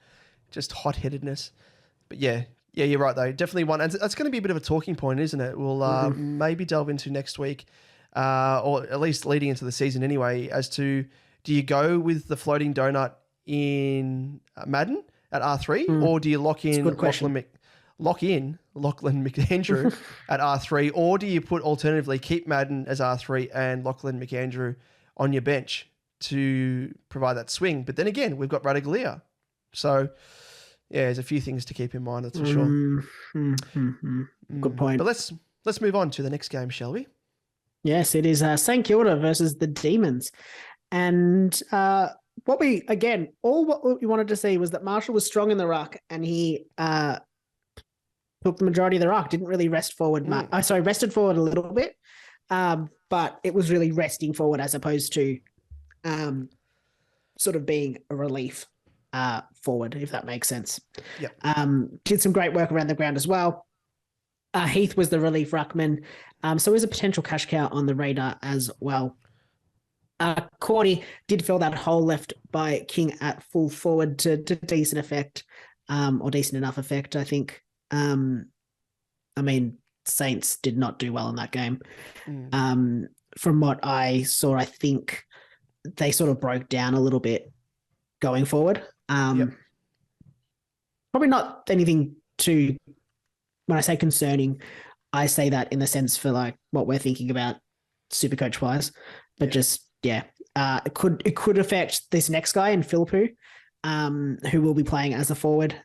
Just hot-headedness. But yeah, you're right though. Definitely one. And that's going to be a bit of a talking point, isn't it? We'll maybe delve into next week, or at least leading into the season anyway, as to do you go with the floating donut in Madden at R3 or do you lock in Lachlan McAndrew at R3, or do you put alternatively keep Madden as R3 and Lachlan McAndrew on your bench to provide that swing? But then again, we've got Radaglia. So yeah, there's a few things to keep in mind, that's for sure. Good point. But let's move on to the next game, shall we? Yes, it is St Kilda versus the Demons. And what we wanted to see was that Marshall was strong in the ruck and he took the majority of the ruck, didn't really rest forward much. Rested forward a little bit, but it was really resting forward as opposed to sort of being a relief forward, if that makes sense. Did some great work around the ground as well. Heath was the relief ruckman, so is a potential cash cow on the radar as well. Cordy did fill that hole left by King at full forward to decent effect, or decent enough effect, I think. I mean, Saints did not do well in that game. From what I saw, I think they sort of broke down a little bit going forward. Probably not anything too, when I say concerning, I say that in the sense for like what we're thinking about SuperCoach wise, but it could affect this next guy in Philippou, who will be playing as a forward.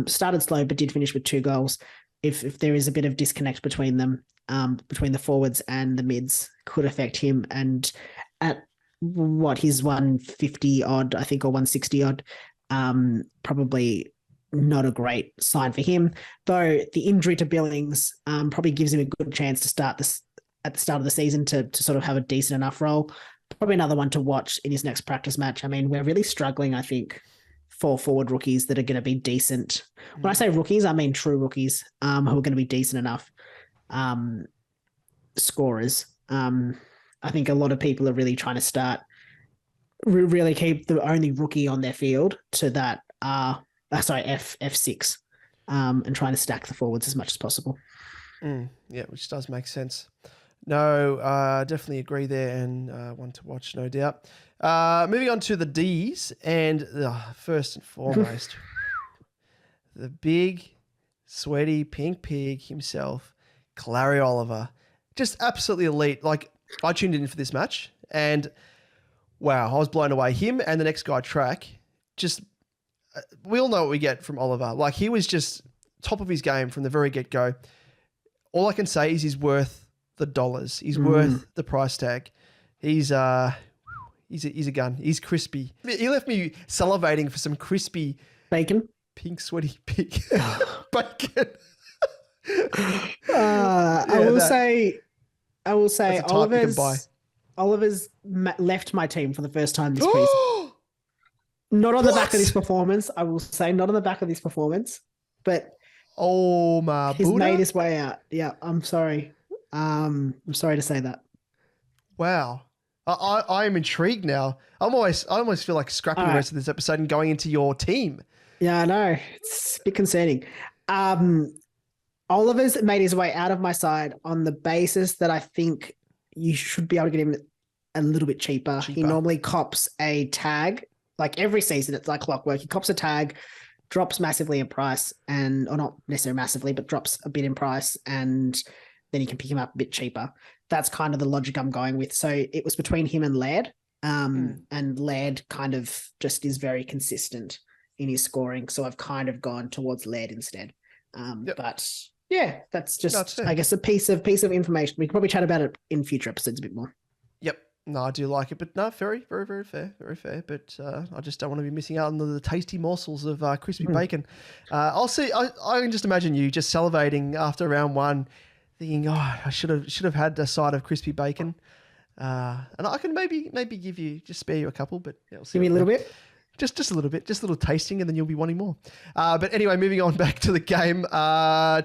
Started slow, but did finish with 2 goals. If there is a bit of disconnect between them, between the forwards and the mids, could affect him. And at he's 150 odd, I think, or 160 odd, probably not a great sign for him. Though the injury to Billings probably gives him a good chance to start this at the start of the season to sort of have a decent enough role. Probably another one to watch in his next practice match. I mean, we're really struggling, I think, for forward rookies that are going to be decent. When I say rookies, I mean true rookies who are going to be decent enough scorers. I think a lot of people are really trying to start really keep the only rookie on their field to that F6, and trying to stack the forwards as much as possible. Yeah, which does make sense. No, definitely agree there, and one to watch, no doubt. Moving on to the Ds, and first and foremost, the big, sweaty pink pig himself, Clary Oliver, just absolutely elite. Like, I tuned in for this match, and wow, I was blown away. Him and the next guy, Track, just we all know what we get from Oliver. Like, he was just top of his game from the very get-go. All I can say is he's worth the dollars. He's worth the price tag. He's a gun. He's crispy. He left me salivating for some crispy bacon, pink sweaty pig bacon. I will say Oliver's left my team for the first time this preseason. Not on the back of this performance, I will say, not on the back of this performance, but he's made his way out. Yeah, I'm sorry. I'm sorry to say that. Wow. I am intrigued now. I almost feel like scrapping the rest of this episode and going into your team. Yeah, I know. It's a bit concerning. Oliver's made his way out of my side on the basis that I think you should be able to get him a little bit cheaper. He normally cops a tag. Like every season, it's like clockwork. He cops a tag, drops massively in price, or not necessarily massively, but drops a bit in price, and then you can pick him up a bit cheaper. That's kind of the logic I'm going with. So it was between him and Laird, and Laird kind of just is very consistent in his scoring. So I've kind of gone towards Laird instead. But yeah, that's just, I guess, a piece of information. We can probably chat about it in future episodes a bit more. Yep. No, I do like it, but no, very, very, very fair, very fair. But I just don't want to be missing out on the tasty morsels of crispy bacon. I'll see. I can just imagine you just salivating after round one, thinking, "Oh, I should have had a side of crispy bacon." And I can maybe spare you a couple, but yeah, we'll see. Give me a little bit. Just a little bit, just a little tasting, and then you'll be wanting more. But anyway, moving on back to the game.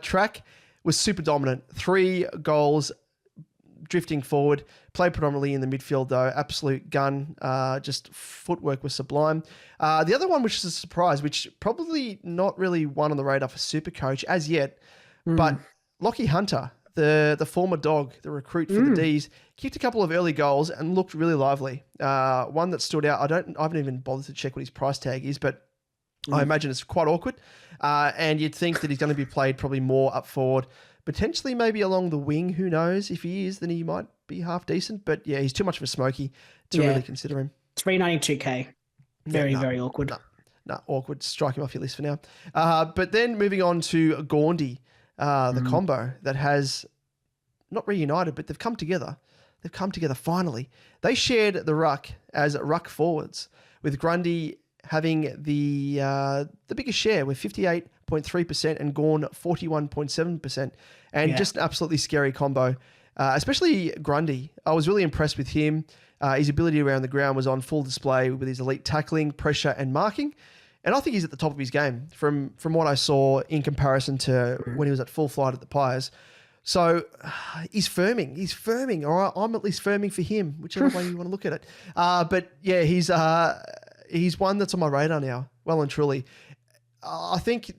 Track was super dominant. 3 goals, drifting forward. Played predominantly in the midfield, though. Absolute gun. Just footwork was sublime. The other one, which is a surprise, which probably not really one on the radar for SuperCoach as yet, but Lockie Hunter, the former dog, the recruit for the Ds, kicked a couple of early goals and looked really lively. One that stood out, I haven't even bothered to check what his price tag is, but I imagine it's quite awkward. And you'd think that he's going to be played probably more up forward, potentially maybe along the wing. Who knows? If he is, then he might be half decent. But yeah, he's too much of a smoky to really consider him. 392k. Very awkward. No, awkward. Strike him off your list for now. But then moving on to Gaundy, the combo that has not reunited, but they've come together. They've come together finally. They shared the ruck as ruck forwards, with Grundy having the biggest share with 58.3% and Gawn 41.7%, and just an absolutely scary combo. Especially Grundy. I was really impressed with him. His ability around the ground was on full display with his elite tackling, pressure, and marking. And I think he's at the top of his game from what I saw in comparison to when he was at full flight at the Pies. So he's firming. He's firming. All right, I'm at least firming for him, whichever way you want to look at it. But yeah, he's one that's on my radar now, well and truly. I think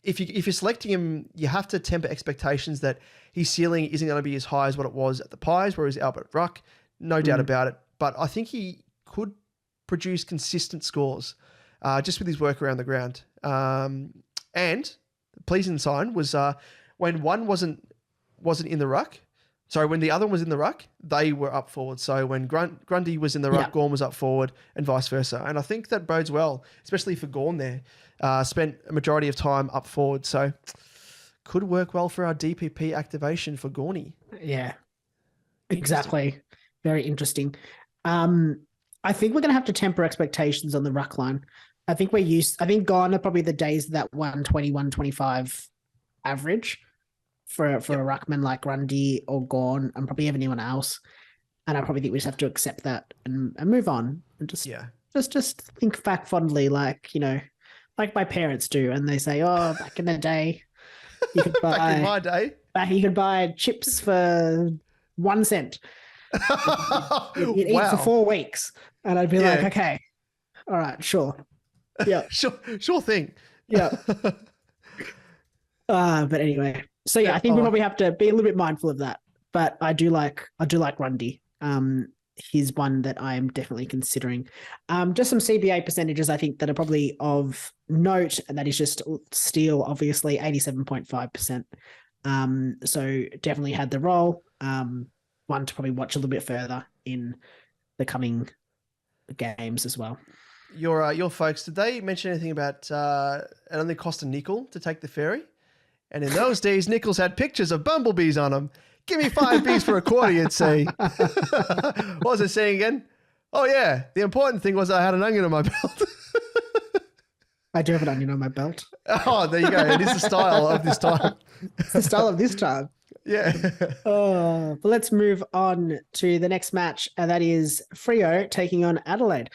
if you're selecting him, you have to temper expectations that his ceiling isn't going to be as high as what it was at the Pies, where he was Albert Ruck. No doubt about it. But I think he could produce consistent scores just with his work around the ground. And the pleasing sign was when one wasn't in the ruck. Sorry, when the other one was in the ruck, they were up forward. So when Grundy was in the ruck, Gawn was up forward, and vice versa. And I think that bodes well, especially for Gawn there. Spent a majority of time up forward. So could work well for our DPP activation for Gawny. Yeah, exactly. Very interesting. I think we're going to have to temper expectations on the ruck line. I think gone are probably the days of that 120, 125 average for a ruckman like Grundy or Gawn, and probably anyone else. And I probably think we just have to accept that and move on and just think back fondly, like my parents do, and they say, "Oh, back in the day, you could buy back in my day, you could buy chips for 1 cent." You'd eat for 4 weeks, and I'd be like, okay, all right, sure, yeah, sure thing. yeah. But anyway, so yeah, I think we probably have to be a little bit mindful of that. But I do like Grundy. He's one that I am definitely considering. Just some CBA percentages I think that are probably of note, and that is just Steele, obviously 87.5%. So definitely had the role. One to probably watch a little bit further in the coming games as well. Your folks, did they mention anything about it only cost a nickel to take the ferry? And in those days, nickels had pictures of bumblebees on them. Give me 5 bees for a quarter, you'd say. What was it saying again? Oh, yeah. The important thing was I had an onion on my belt. I do have an onion on my belt. Oh, there you go. It is the style of this time. It's the style of this time. Yeah. But let's move on to the next match, and that is Freo taking on Adelaide.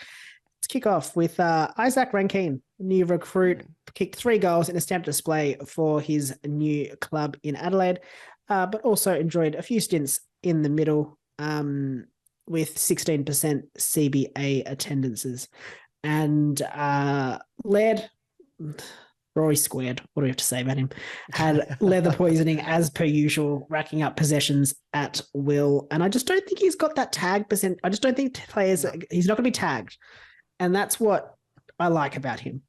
Let's kick off with Isaac Rankine, new recruit, kicked 3 goals in a stamp display for his new club in Adelaide, but also enjoyed a few stints in the middle with 16% CBA attendances. And led Rory Squared, what do we have to say about him? Had leather poisoning as per usual, racking up possessions at will. And I just don't think he's got that tag percent. I just don't think players, he's not going to be tagged. And that's what I like about him.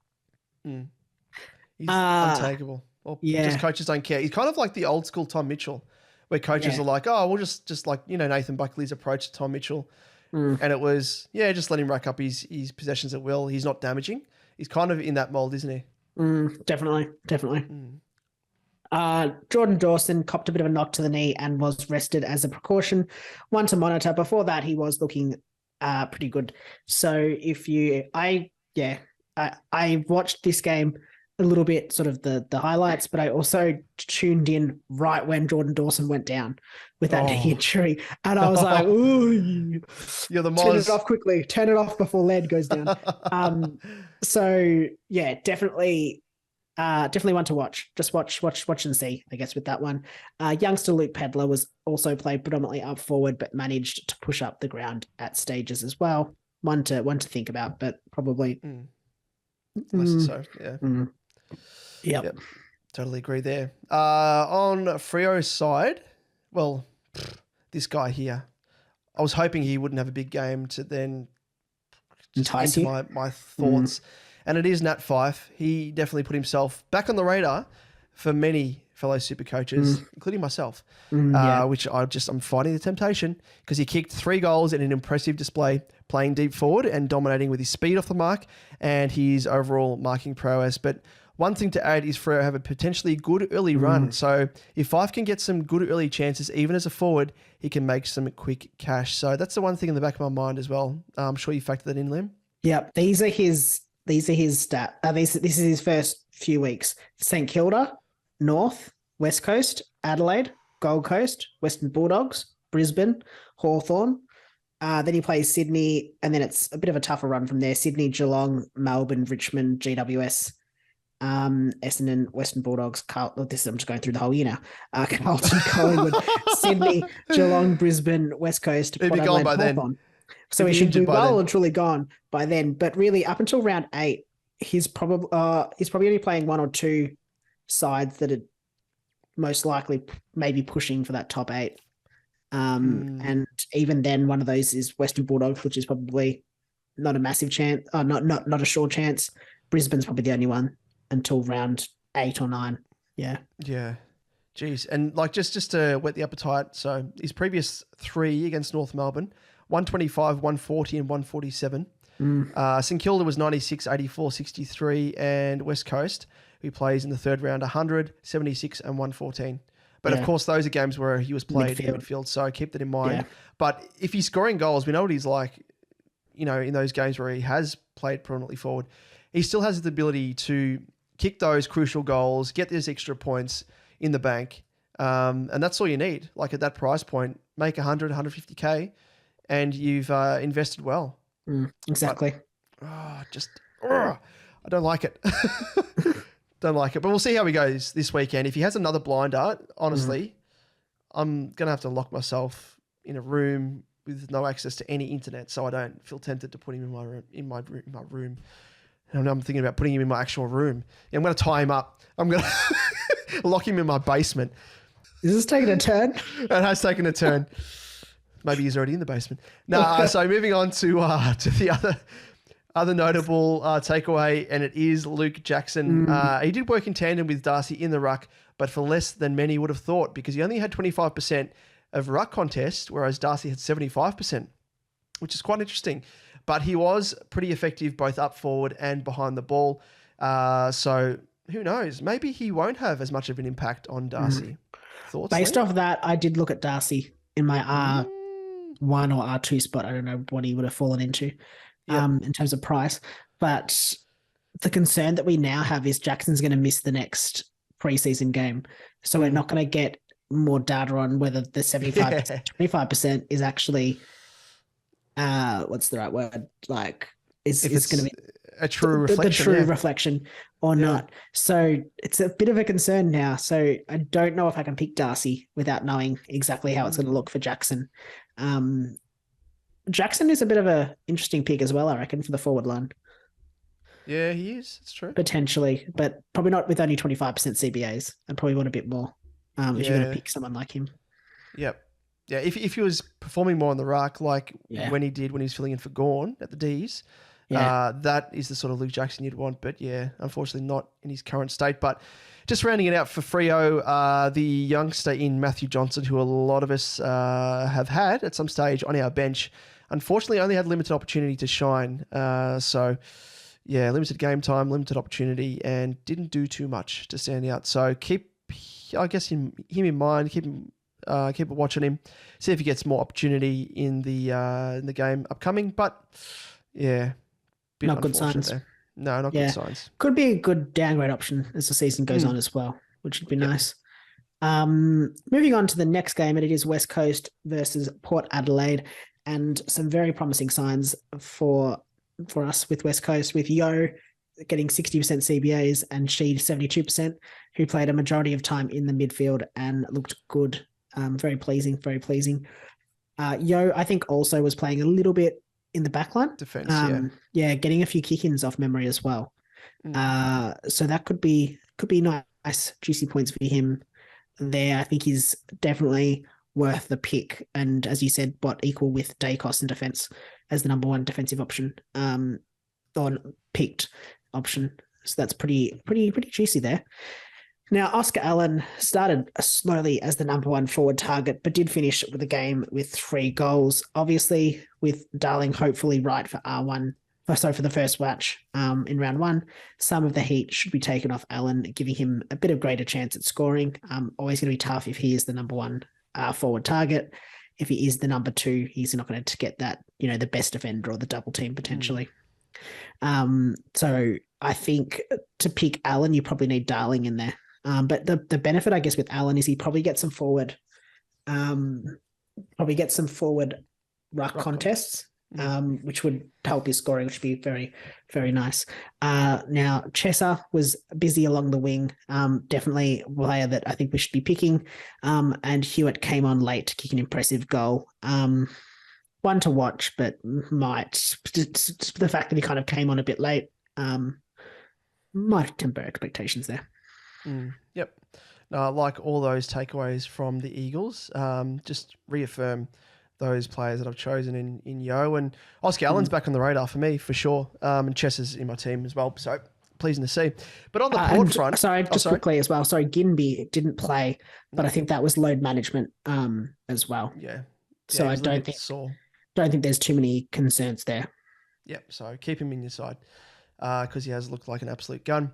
He's untaggable. Or just coaches don't care. He's kind of like the old school Tom Mitchell, where coaches are like, oh, we'll just like, Nathan Buckley's approach to Tom Mitchell. And it was, just let him rack up his possessions at will. He's not damaging. He's kind of in that mold, isn't he? Definitely. Jordan Dawson copped a bit of a knock to the knee and was rested as a precaution. One to monitor. Before that, he was looking pretty good. So I watched this game a little bit, sort of the highlights, but I also tuned in right when Jordan Dawson went down with that knee injury. And I was like, ooh, you're the turn it off quickly. Turn it off before lead goes down. So yeah, definitely one to watch. Just watch and see, I guess, with that one. Youngster Luke Pedler was also played predominantly up forward, but managed to push up the ground at stages as well. One to think about, but probably less so, yeah. Yep. Totally agree there. On Freo's side, well, this guy here, I was hoping he wouldn't have a big game to then entice into my thoughts. And it is Nat Fyfe. He definitely put himself back on the radar for many fellow super coaches, including myself, which I'm fighting the temptation because he kicked 3 goals in an impressive display, playing deep forward and dominating with his speed off the mark and his overall marking prowess. But one thing to add is Freo have a potentially good early run. So if Fyfe can get some good early chances, even as a forward, he can make some quick cash. So that's the one thing in the back of my mind as well. I'm sure you factor that in, Liam. Yep. These are his stats. This is his first few weeks. St Kilda, North, West Coast, Adelaide, Gold Coast, Western Bulldogs, Brisbane, Hawthorn. Then he plays Sydney, and then it's a bit of a tougher run from there. Sydney, Geelong, Melbourne, Richmond, GWS, Essendon, Western Bulldogs, I'm just going through the whole year now. Carlton, Collingwood, Sydney, Geelong, Brisbane, West Coast, He'd be gone by then. So he should be well and truly gone by then. But really, up until round 8, he's probably only playing 1 or 2 sides that are most likely maybe pushing for that top 8. And even then, one of those is Western Bulldogs, which is probably not a massive chance, not a sure chance. Brisbane's probably the only one until round 8 or 9. Yeah. Yeah. Jeez. And like just to whet the appetite, so his previous 3 against North Melbourne, 125, 140 and 147. St Kilda was 96, 84, 63, and West Coast, who plays in the 3rd round, 100, 76 and 114. But of course, those are games where he was played in midfield, so keep that in mind. Yeah. But if he's scoring goals, we know what he's like, in those games where he has played prominently forward. He still has the ability to kick those crucial goals, get those extra points in the bank. And that's all you need. Like at that price point, make 100, 150K, and you've invested well. Exactly. But, I don't like it. Don't like it. But we'll see how he goes this weekend. If he has another blinder, honestly, I'm going to have to lock myself in a room with no access to any internet, so I don't feel tempted to put him in my room. And I'm thinking about putting him in my actual room. I'm going to tie him up. I'm going to lock him in my basement. Is this taking a turn? It has taken a turn. Maybe he's already in the basement. No, so moving on to the other notable takeaway, and it is Luke Jackson. He did work in tandem with Darcy in the ruck, but for less than many would have thought, because he only had 25% of ruck contest, whereas Darcy had 75%, which is quite interesting. But he was pretty effective both up forward and behind the ball. So who knows? Maybe he won't have as much of an impact on Darcy. Thoughts? Based off that, I did look at Darcy in my R1 or R2 spot. I don't know what he would have fallen into in terms of price. But the concern that we now have is Jackson's going to miss the next preseason game. So we're not going to get more data on whether the 75%, 25% is actually, what's the right word? Like, it's going to be a true reflection. The true reflection or not. So it's a bit of a concern now. So I don't know if I can pick Darcy without knowing exactly how it's going to look for Jackson. Jackson is a bit of a interesting pick as well, I reckon, for the forward line. Yeah, he is. It's true. Potentially, but probably not with only 25% CBAs. I'd probably want a bit more if you're going to pick someone like him. Yep. Yeah, if he was performing more on the ruck, like when he was filling in for Gawn at the Ds, that is the sort of Luke Jackson you'd want. But yeah, unfortunately not in his current state. But just rounding it out for Freo, the youngster in Matthew Johnson, who a lot of us have had at some stage on our bench, unfortunately only had limited opportunity to shine. So yeah, limited game time, limited opportunity, and didn't do too much to stand out. So keep, I guess, him in mind. Keep a watch on him. See if he gets more opportunity in the game upcoming. But yeah, not good signs. There. No, not good signs. Could be a good downgrade option as the season goes on as well, which would be nice. Moving on to the next game, and it is West Coast versus Port Adelaide, and some very promising signs for us with West Coast, with Yo getting 60% CBAs and Sheed 72%, who played a majority of time in the midfield and looked good. Very pleasing, very pleasing. Yo, I think, also was playing a little bit in the backline. Defense, getting a few kick-ins off memory as well. So that could be nice, juicy points for him there. I think he's definitely worth the pick. And as you said, equal with Dacos in defense as the number one defensive option, or picked option. So that's pretty juicy there. Now, Oscar Allen started slowly as the number one forward target, but did finish with the game with 3 goals. Obviously, with Darling hopefully right for for the first match in round 1, some of the heat should be taken off Allen, giving him a bit of greater chance at scoring. Always going to be tough if he is the number one forward target. If he is the number 2, he's not going to get that, the best defender or the double team potentially. So I think to pick Allen, you probably need Darling in there. But the benefit, I guess, with Allen is he probably gets some forward, ruck contests, which would help his scoring, which would be very, very nice. Now, Chesser was busy along the wing, definitely a player that I think we should be picking. And Hewitt came on late to kick an impressive goal. One to watch, but the fact that he kind of came on a bit late might temper expectations there. Yep. Like all those takeaways from the Eagles, just reaffirm those players that I've chosen in Yo, and Oscar Allen's back on the radar for me for sure. And Chess is in my team as well, so pleasing to see. But on the Port front, quickly as well. Sorry, Ginby didn't play, but I think that was load management as well. Yeah. So I don't think there's too many concerns there. Yep. So keep him in your side because he has looked like an absolute gun.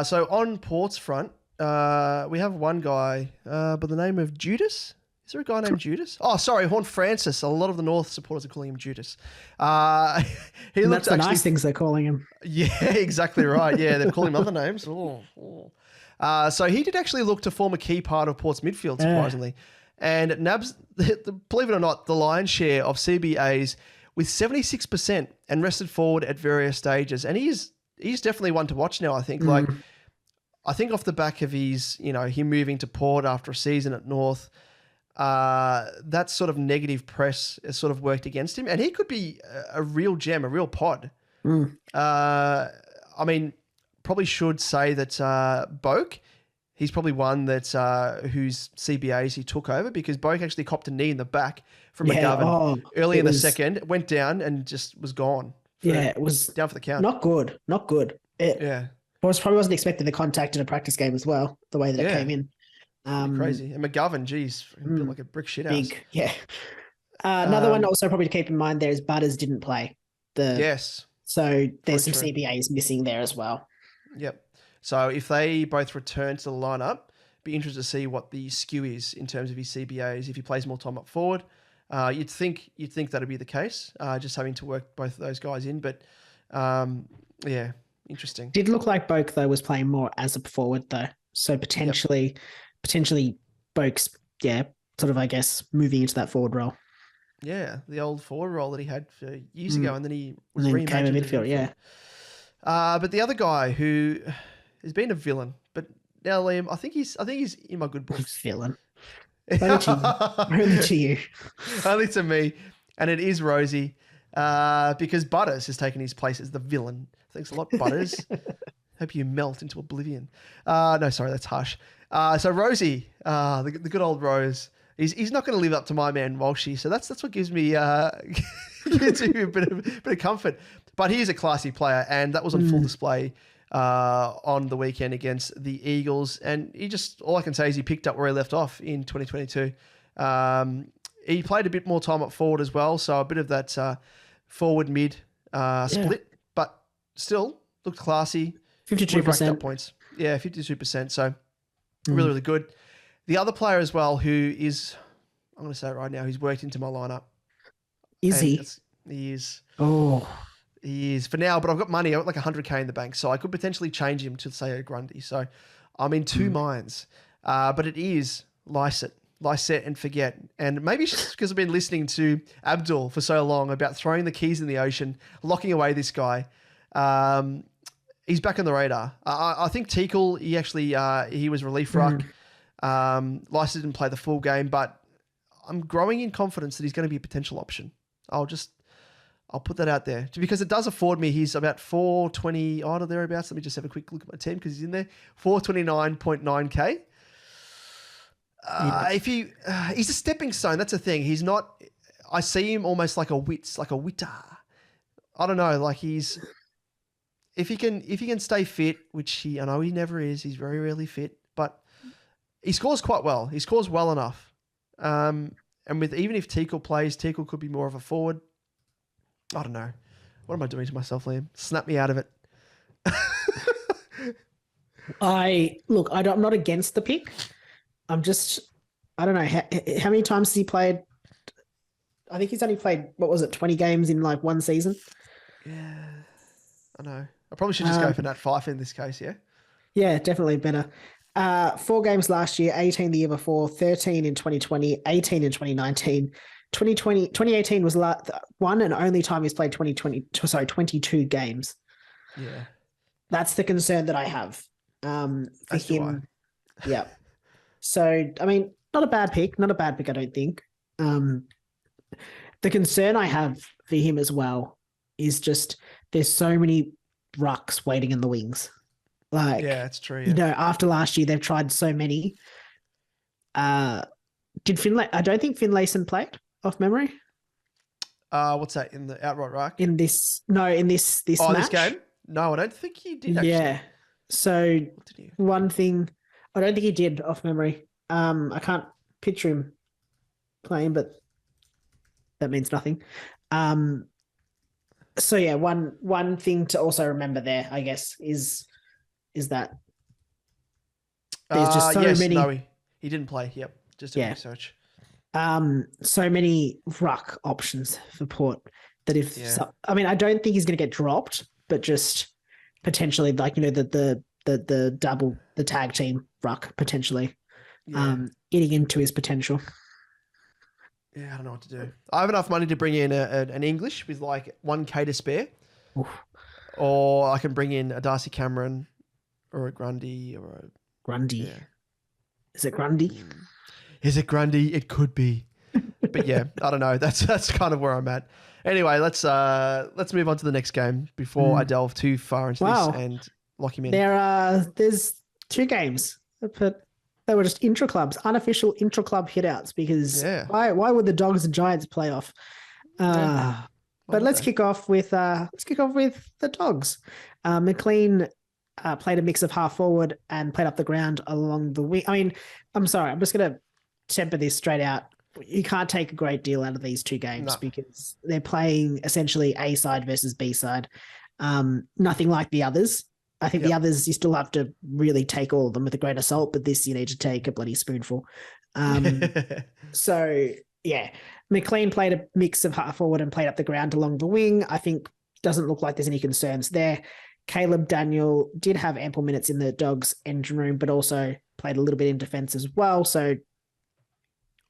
So on Port's front, we have one guy by the name of Judas. Is there a guy named Judas? Oh, sorry, Horn Francis. A lot of the North supporters are calling him Judas. That's the nice things they're calling him. Yeah, exactly right. Yeah, they're calling him other names. So he did actually look to form a key part of Port's midfield, surprisingly. And Nabs, believe it or not, the lion's share of CBAs with 76% and rested forward at various stages. And he's definitely one to watch now, I think. I think off the back of his, him moving to Port after a season at North, that sort of negative press has sort of worked against him, and he could be a real gem, a real pod. I mean, probably should say that Boak, he's probably one that whose CBAs he took over, because Boak actually copped a knee in the back from McGovern early in the second, went down and just was gone. It was down for the count. Not good. It probably wasn't expecting the contact in a practice game as well, the way that it came in. Crazy. And McGovern, geez, built like a brick shit house. Big, yeah. Another one also probably to keep in mind there is Butters didn't play. So there's some CBAs missing there as well. Yep. So if they both return to the lineup, be interested to see what the skew is in terms of his CBAs. If he plays more time up forward, you'd think that'd be the case. Just having to work both of those guys in, but yeah, interesting. Did look like Boak though was playing more as a forward though, so potentially Boak's sort of, I guess, moving into that forward role. Yeah, the old forward role that he had for years ago, and then he was reimagined came in midfield. But the other guy who has been a villain, but now Liam, I think he's in my good books. Villain. Only to you. Only to me. And it is Rosie, because Butters has taken his place as the villain. Thanks a lot, Butters. Hope you melt into oblivion. No, sorry, that's harsh. So Rosie, the good old Rose, he's not going to live up to my man Walshy. So that's what gives me gives me a bit of comfort. But he is a classy player, and that was on full display on the weekend against the Eagles. And all I can say is he picked up where he left off in 2022. He played a bit more time up forward as well, so a bit of that forward mid split, but still looked classy. 52% points. Yeah, 52%. So really, really good. The other player as well, who is, I'm going to say it right now, he's worked into my lineup. Is he? He is. Oh. He is for now, but I've got money. I've got like 100K in the bank, so I could potentially change him to, say, a Grundy. So I'm in two minds. But it is Lysett and forget. And maybe it's just because I've been listening to Abdul for so long about throwing the keys in the ocean, locking away this guy. He's back on the radar. I think Teakle, he was relief ruck. Lysett didn't play the full game, but I'm growing in confidence that he's going to be a potential option. I'll put that out there because it does afford me. He's about 420 odd or thereabouts. Let me just have a quick look at my team because he's in there. 429.9K. If he's a stepping stone, that's the thing. He's not. I see him almost like a Wits, like a Witter. I don't know. Like if he can stay fit, which I know he never is. He's very rarely fit, but he scores quite well. He scores well enough. And even if Teakle plays, Teakle could be more of a forward. I don't know. What am I doing to myself, Liam? Snap me out of it. I'm not against the pick. I don't know. How many times has he played? I think he's only played, 20 games in like one season? Yeah, I know. I probably should just go for Nat Fife in this case, yeah? Yeah, definitely better. 4 games last year, 18 the year before, 13 in 2020, 18 in 2019. 2018 was one and only time he's played 22 games. Yeah. That's the concern that I have for him. Yeah. So, I mean, not a bad pick, I don't think. The concern I have for him as well is just there's so many rucks waiting in the wings. Like, yeah, it's true. Yeah. After last year, they've tried so many. Did Finlay? I don't think Finlayson played off memory. What's that in the outright ruck? In this match? This game? No, I don't think he did. Actually. Yeah. So one thing, I don't think he did off memory. I can't picture him playing, but that means nothing. So yeah, one thing to also remember there, I guess, is that there's just so many. No, he didn't play. Yep, just a research. So many ruck options for Port that I don't think he's going to get dropped, but just potentially the double, the tag team ruck potentially, eating into his potential. Yeah, I don't know what to do. I have enough money to bring in an English with like 1K to spare. Oof. Or I can bring in a Darcy Cameron or a Grundy or a... Grundy. Yeah. Is it Grundy? Is it Grundy? It could be. But yeah, I don't know. That's kind of where I'm at. Anyway, let's move on to the next game before I delve too far into this and lock him in. There's 2 games, but they were just intra-clubs, unofficial intra-club hitouts, because why would the Dogs and Giants play off? But let's kick off with the Dogs. McLean played a mix of half forward and played up the ground along the wing. I mean, I'm sorry, I'm just going to temper this straight out. You can't take a great deal out of these 2 games because they're playing essentially A side versus B side. Nothing like the others. I think the others, you still have to really take all of them with a grain of salt, but this you need to take a bloody spoonful. So yeah, McLean played a mix of half forward and played up the ground along the wing. I think doesn't look like there's any concerns there. Caleb Daniel did have ample minutes in the Dogs engine room, but also played a little bit in defense as well. So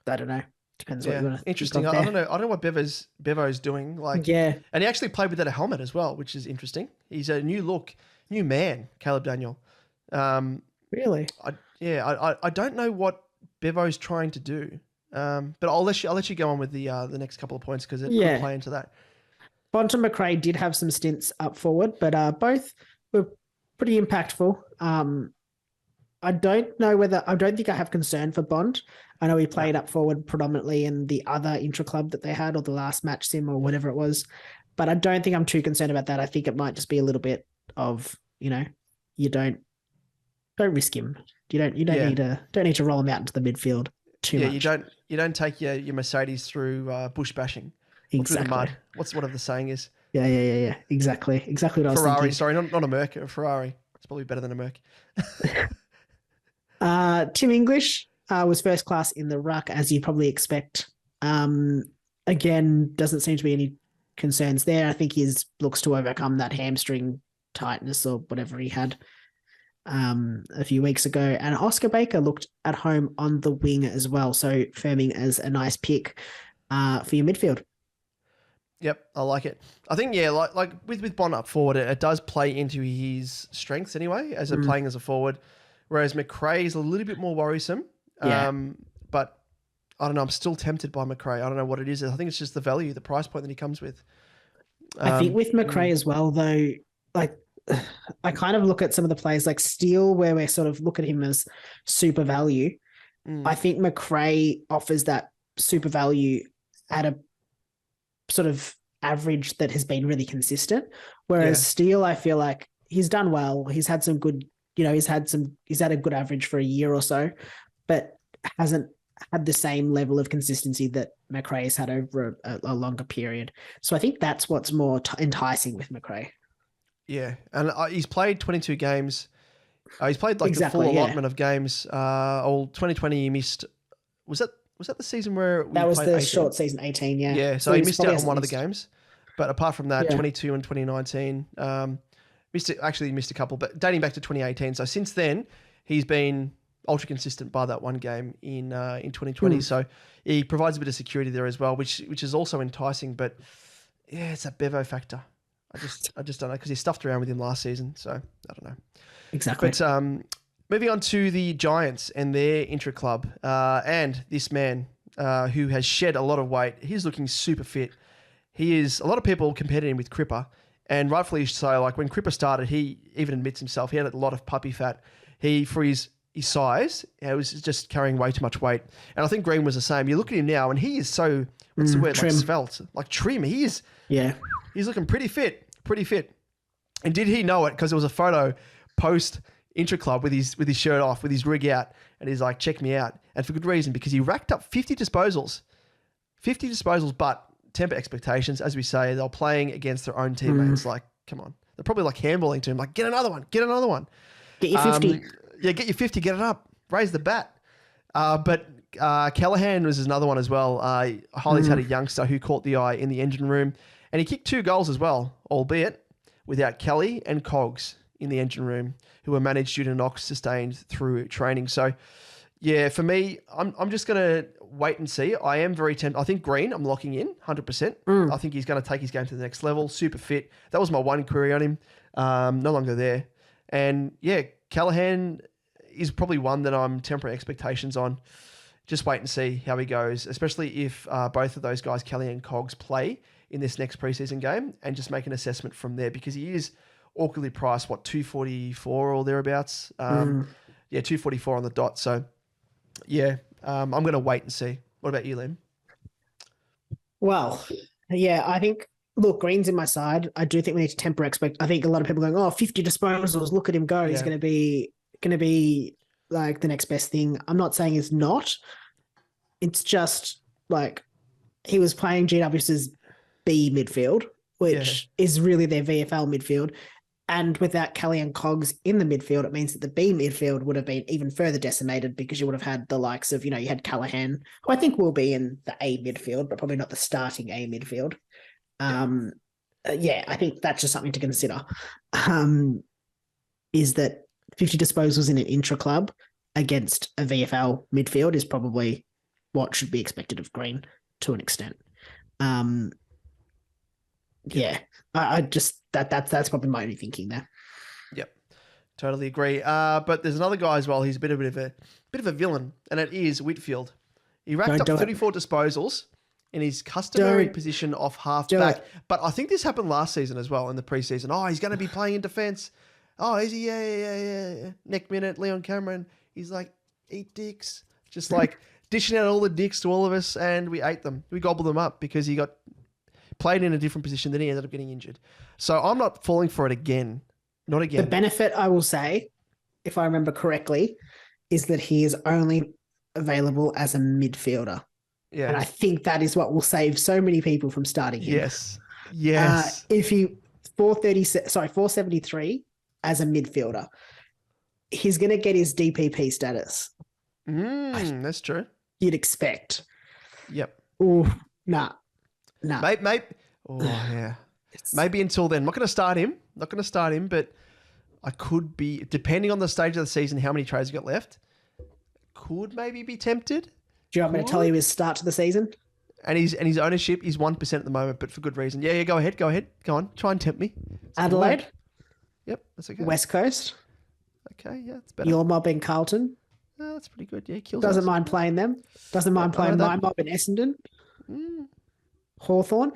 I don't know. Depends what you want to. Interesting. I don't know. I don't know what Bevo's doing. Like, and he actually played without a helmet as well, which is interesting. He's a new man, Caleb Daniel. Really? I don't know what Bevo's trying to do. But I'll let you go on with the next couple of points because it could play into that. Bont and McRae did have some stints up forward, but both were pretty impactful. I don't think I have concern for Bond. I know he played up forward predominantly in the other intra-club that they had, or the last match sim or whatever it was. But I don't think I'm too concerned about that. I think it might just be a little bit of, you don't risk him. You don't need to roll him out into the midfield too much. You don't take your Mercedes through bush bashing. Exactly. Through the mud. Whatever the saying is. Yeah. Exactly what I was Ferrari, thinking. sorry, not a Merc, a Ferrari. It's probably better than a Merc. Tim English was first class in the ruck, as you'd probably expect. Again, doesn't seem to be any concerns there. I think he looks to overcome that hamstring tightness or whatever he had a few weeks ago. And Oscar Baker looked at home on the wing as well, so firming as a nice pick for your midfield. Yep, I like it. I think, like with Bond up forward, it does play into his strengths anyway, as playing as a forward, whereas McRae is a little bit more worrisome. But I don't know, I'm still tempted by McRae. I don't know what it is. I think it's just the value, the price point that he comes with. I think with McRae as well, though, like I kind of look at some of the players like Steele, where we sort of look at him as super value. I think McRae offers that super value at a sort of average that has been really consistent. Whereas Steele, I feel like he's done well. He's had some good, he's had a good average for a year or so, but hasn't had the same level of consistency that McRae has had over a longer period. So I think that's what's more enticing with McRae. Yeah. And he's played 22 games. He's played the full allotment of games. 2020 he missed. Was that the season where that was the 18? Short season 18? Yeah. Yeah. So he missed out on one of the games, but apart from that, 22 and 2019, missed a couple, but dating back to 2018. So since then, he's been ultra consistent by that one game in 2020. So he provides a bit of security there as well, which is also enticing. But yeah, it's that Bevo factor. I just don't know, because he stuffed around with him last season. So I don't know. Exactly. But moving on to the Giants and their intra-club, and this man who has shed a lot of weight. He's looking super fit. A lot of people compared him with Cripper, and rightfully so. Like when Cripper started, he even admits himself, he had a lot of puppy fat. For his size, he was just carrying way too much weight. And I think Green was the same. You look at him now and he is so, what's the word? Trim. Like svelte, like trim. He's looking pretty fit. And did he know it? Because there was a photo post intra-club with his shirt off, with his rig out, and he's like, check me out. And for good reason, because he racked up 50 disposals, but temper expectations, as we say, they're playing against their own teammates. Like, come on. They're probably like handballing to him, like, get another one. Get your 50. Get your 50, get it up. Raise the bat. But Callahan was another one as well. Harley's had a youngster who caught the eye in the engine room, and he kicked 2 goals as well, albeit without Kelly and Cogs in the engine room, who were managed due to knocks sustained through training. So, yeah, for me, I'm just going to wait and see. I am very tempted. I think Green, I'm locking in 100%. I think he's going to take his game to the next level. Super fit. That was my one query on him. No longer there. And, yeah, Callahan is probably one that I'm tempering expectations on. just wait and see how he goes, especially if both of those guys, Kelly and Cogs, play in this next preseason game, and just make an assessment from there, because he is awkwardly priced, 244 or thereabouts. Yeah, 244 on the dot. So, yeah, I'm going to wait and see. What about you, Liam? Well, yeah, I think, look, Green's in my side. I do think we need to temper expect. I think a lot of people are going, 50 disposals, look at him go. He's going to be like the next best thing. I'm not saying he's not. It's just like he was playing GWS's B midfield, which is really their VFL midfield. And without Kelly and Cogs in the midfield, it means that the B midfield would have been even further decimated, because you would have had the likes of, you had Callahan, who I think will be in the A midfield, but probably not the starting A midfield. I think that's just something to consider. Is that 50 disposals in an intra club against a VFL midfield is probably what should be expected of Green to an extent. I just that's probably my only thinking there. Yep, totally agree. But there's another guy as well. He's a bit of a villain, and it is Whitfield. He racked up 34 disposals in his customary position off half back. But I think this happened last season as well in the preseason. Oh, he's going to be playing in defence. Oh, is he? Yeah. Next minute, Leon Cameron. He's like, eat dicks, just like dishing out all the dicks to all of us, and we ate them. We gobbled them up because he got played in a different position, then he ended up getting injured. So I'm not falling for it again. Not again. The benefit, I will say, if I remember correctly, is that he is only available as a midfielder. Yeah. And I think that is what will save so many people from starting him. Yes. If he 473 as a midfielder, he's going to get his DPP status. That's true. You'd expect. Yep. Oh, nah. Maybe. Oh, yeah. Maybe until then. I'm not going to start him. But I could be, depending on the stage of the season, how many trades got left, could maybe be tempted. Do you want me to tell you his start to the season? And his ownership is 1% at the moment, but for good reason. Yeah, go ahead. Go on. Try and tempt me. Adelaide. Yep, that's okay. West Coast. Okay, yeah, it's better. Your mob in Carlton. Oh, that's pretty good. Yeah, kills Doesn't us. mind playing them. Doesn't mind playing my mob in Essendon. Hawthorn.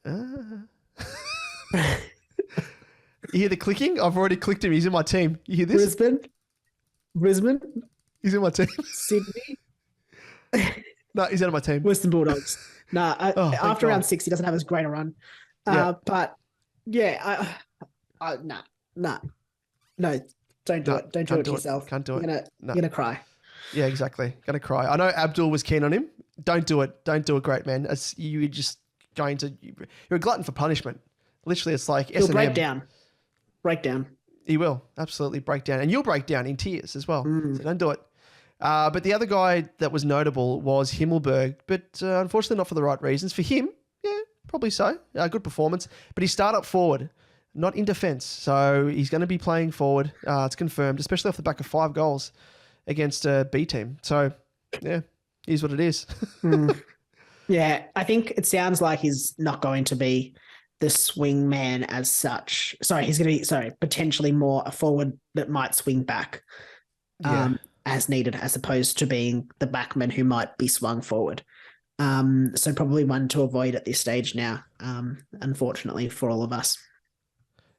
You hear the clicking? I've already clicked him. He's in my team. You hear this? Brisbane. He's in my team. Sydney. No, he's out of my team. Western Bulldogs. After round 6, he doesn't have as great a run. But yeah, no, don't do it. Don't do it to yourself. Can't do it. You're gonna cry. Yeah, exactly. Gonna cry. I know Abdul was keen on him. Don't do it. Don't do it, great man. You're just going to. You're a glutton for punishment. Literally, it's like He'll break down. He will absolutely break down, and you'll break down in tears as well. So don't do it. But the other guy that was notable was Himmelberg, but unfortunately not for the right reasons. For him, yeah, probably so. Good performance, but he started up forward, not in defence. So he's going to be playing forward. It's confirmed, especially off the back of 5 goals against a B team. So, yeah, here's what it is. Yeah, I think it sounds like he's not going to be the swing man as such. He's going to be, potentially more a forward that might swing back as needed, as opposed to being the backman who might be swung forward. So probably one to avoid at this stage now, unfortunately for all of us.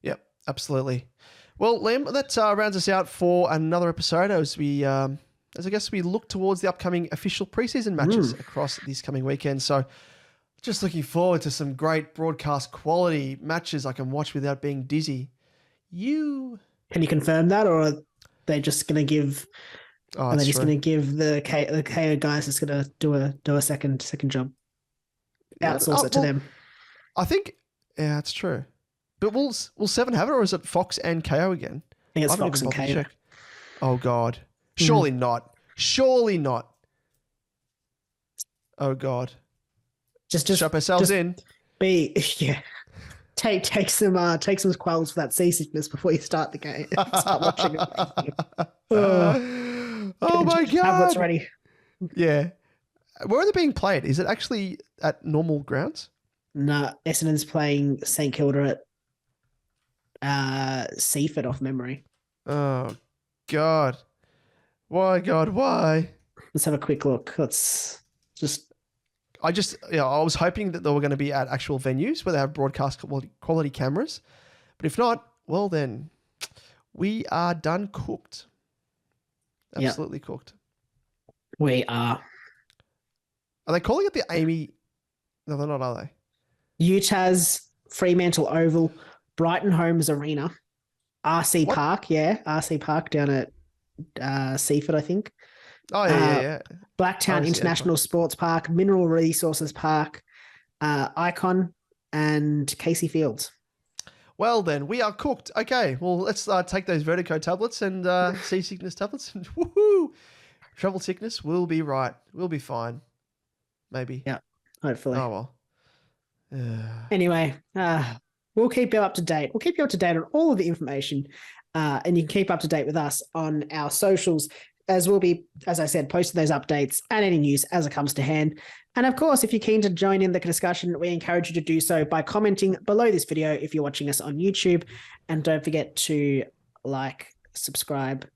Yep, absolutely. Well, Liam, that rounds us out for another episode as I guess we look towards the upcoming official preseason matches across this coming weekend. So just looking forward to some great broadcast quality matches I can watch without being dizzy. Can you confirm that, or are they just going to give? Are they just going to give the KO guys just going to do a second job? Outsource it to them. I think, yeah, it's true. But will 7 have it, or is it Fox and KO again? I think it's Fox and KO. Check. Oh God, surely not. Surely not. Oh God. Just strap ourselves in. Take some quells for that seasickness before you start the game. Start watching it. Oh my God. Have what's ready. Yeah. Where are they being played? Is it actually at normal grounds? No, Essendon's playing St Kilda at Seaford off memory. Oh God. Why, God, why? Let's have a quick look. Let's just... I was hoping that they were going to be at actual venues where they have broadcast quality cameras. But if not, well then, we are done cooked. Absolutely cooked. We are. Are they calling it the Amy? No, they're not, are they? Utah's Fremantle Oval, Brighton Homes Arena, RC Park, RC Park down at Seaford, I think. Oh, yeah. Blacktown International Sports Park, Mineral Resources Park, Icon, and Casey Fields. Well, then, we are cooked. Okay, well, let's take those vertigo tablets and seasickness tablets. And woohoo! Travel sickness will be right. We'll be fine. Maybe. Yeah, hopefully. Oh, well. Anyway, we'll keep you up to date. We'll keep you up to date on all of the information, and you can keep up to date with us on our socials, as we'll be, as I said, posting those updates and any news as it comes to hand. And of course, if you're keen to join in the discussion, we encourage you to do so by commenting below this video if you're watching us on YouTube. And don't forget to like, subscribe,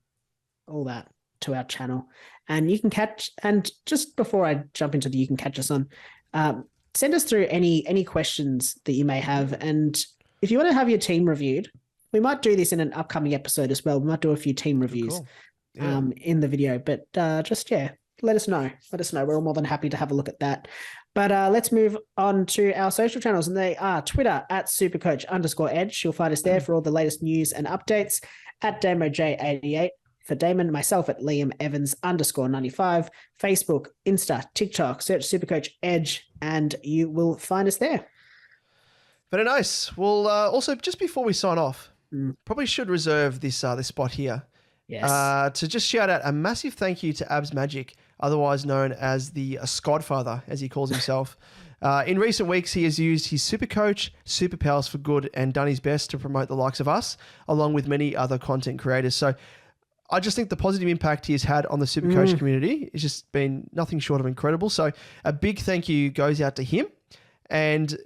all that to our channel. And you can and just before I jump into you can catch us on, send us through any questions that you may have. And if you want to have your team reviewed, we might do this in an upcoming episode as well. We might do a few team reviews. Cool. Yeah. In the video, but let us know. We're more than happy to have a look at that. But let's move on to our social channels, and they are Twitter at @supercoach_edge. You'll find us there for all the latest news and updates. At DamoJ88 for Damon, myself at Liam Evans _95. Facebook, Insta, TikTok, search Supercoach Edge, and you will find us there. Very nice. Well, also just before we sign off, probably should reserve this spot here. Yes. To just shout out a massive thank you to Abs Magic, otherwise known as the Skodfather, as he calls himself. In recent weeks, he has used his SuperCoach, Superpowers for Good, and done his best to promote the likes of us, along with many other content creators. So I just think the positive impact he has had on the SuperCoach community has just been nothing short of incredible. So a big thank you goes out to him. And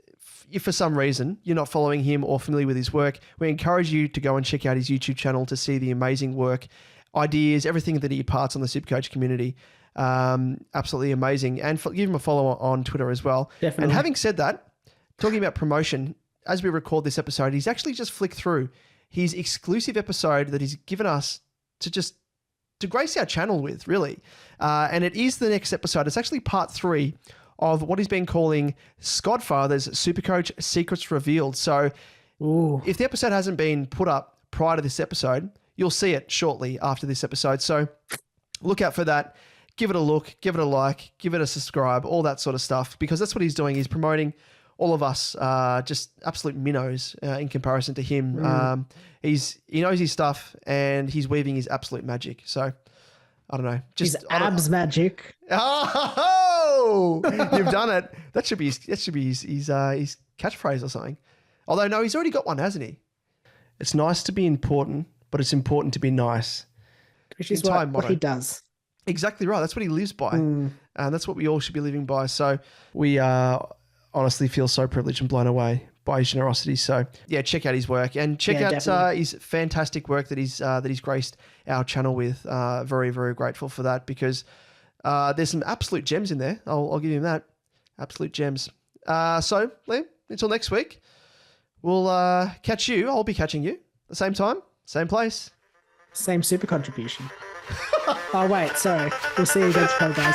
if for some reason you're not following him or familiar with his work, we encourage you to go and check out his YouTube channel to see the amazing work, ideas, everything that he imparts on the SuperCoach community. Absolutely amazing. And give him a follow on Twitter as well. Definitely. And having said that, talking about promotion, as we record this episode, he's actually just flicked through his exclusive episode that he's given us to grace our channel with, really. And it is the next episode. It's actually part 3 of what he's been calling Skodfather's SuperCoach Secrets Revealed. So if the episode hasn't been put up prior to this episode, you'll see it shortly after this episode. So look out for that. Give it a look, give it a like, give it a subscribe, all that sort of stuff, because that's what he's doing. He's promoting all of us, just absolute minnows in comparison to him. He knows his stuff and he's weaving his absolute magic. So I don't know. His abs magic. Oh, you've done it. That should be his catchphrase or something. Although no, he's already got one, hasn't he? It's nice to be important, but it's important to be nice. Which is what he does. Exactly right. That's what he lives by. And that's what we all should be living by. So we honestly feel so privileged and blown away by his generosity. So yeah, check out his work and check out his fantastic work that he's graced our channel with. Very, very grateful for that, because there's some absolute gems in there. I'll give him that. Absolute gems. So Liam, until next week, we'll catch you. I'll be catching you at the same time, same place. Same super contribution. Oh, wait, sorry. We'll see you again tomorrow, guys.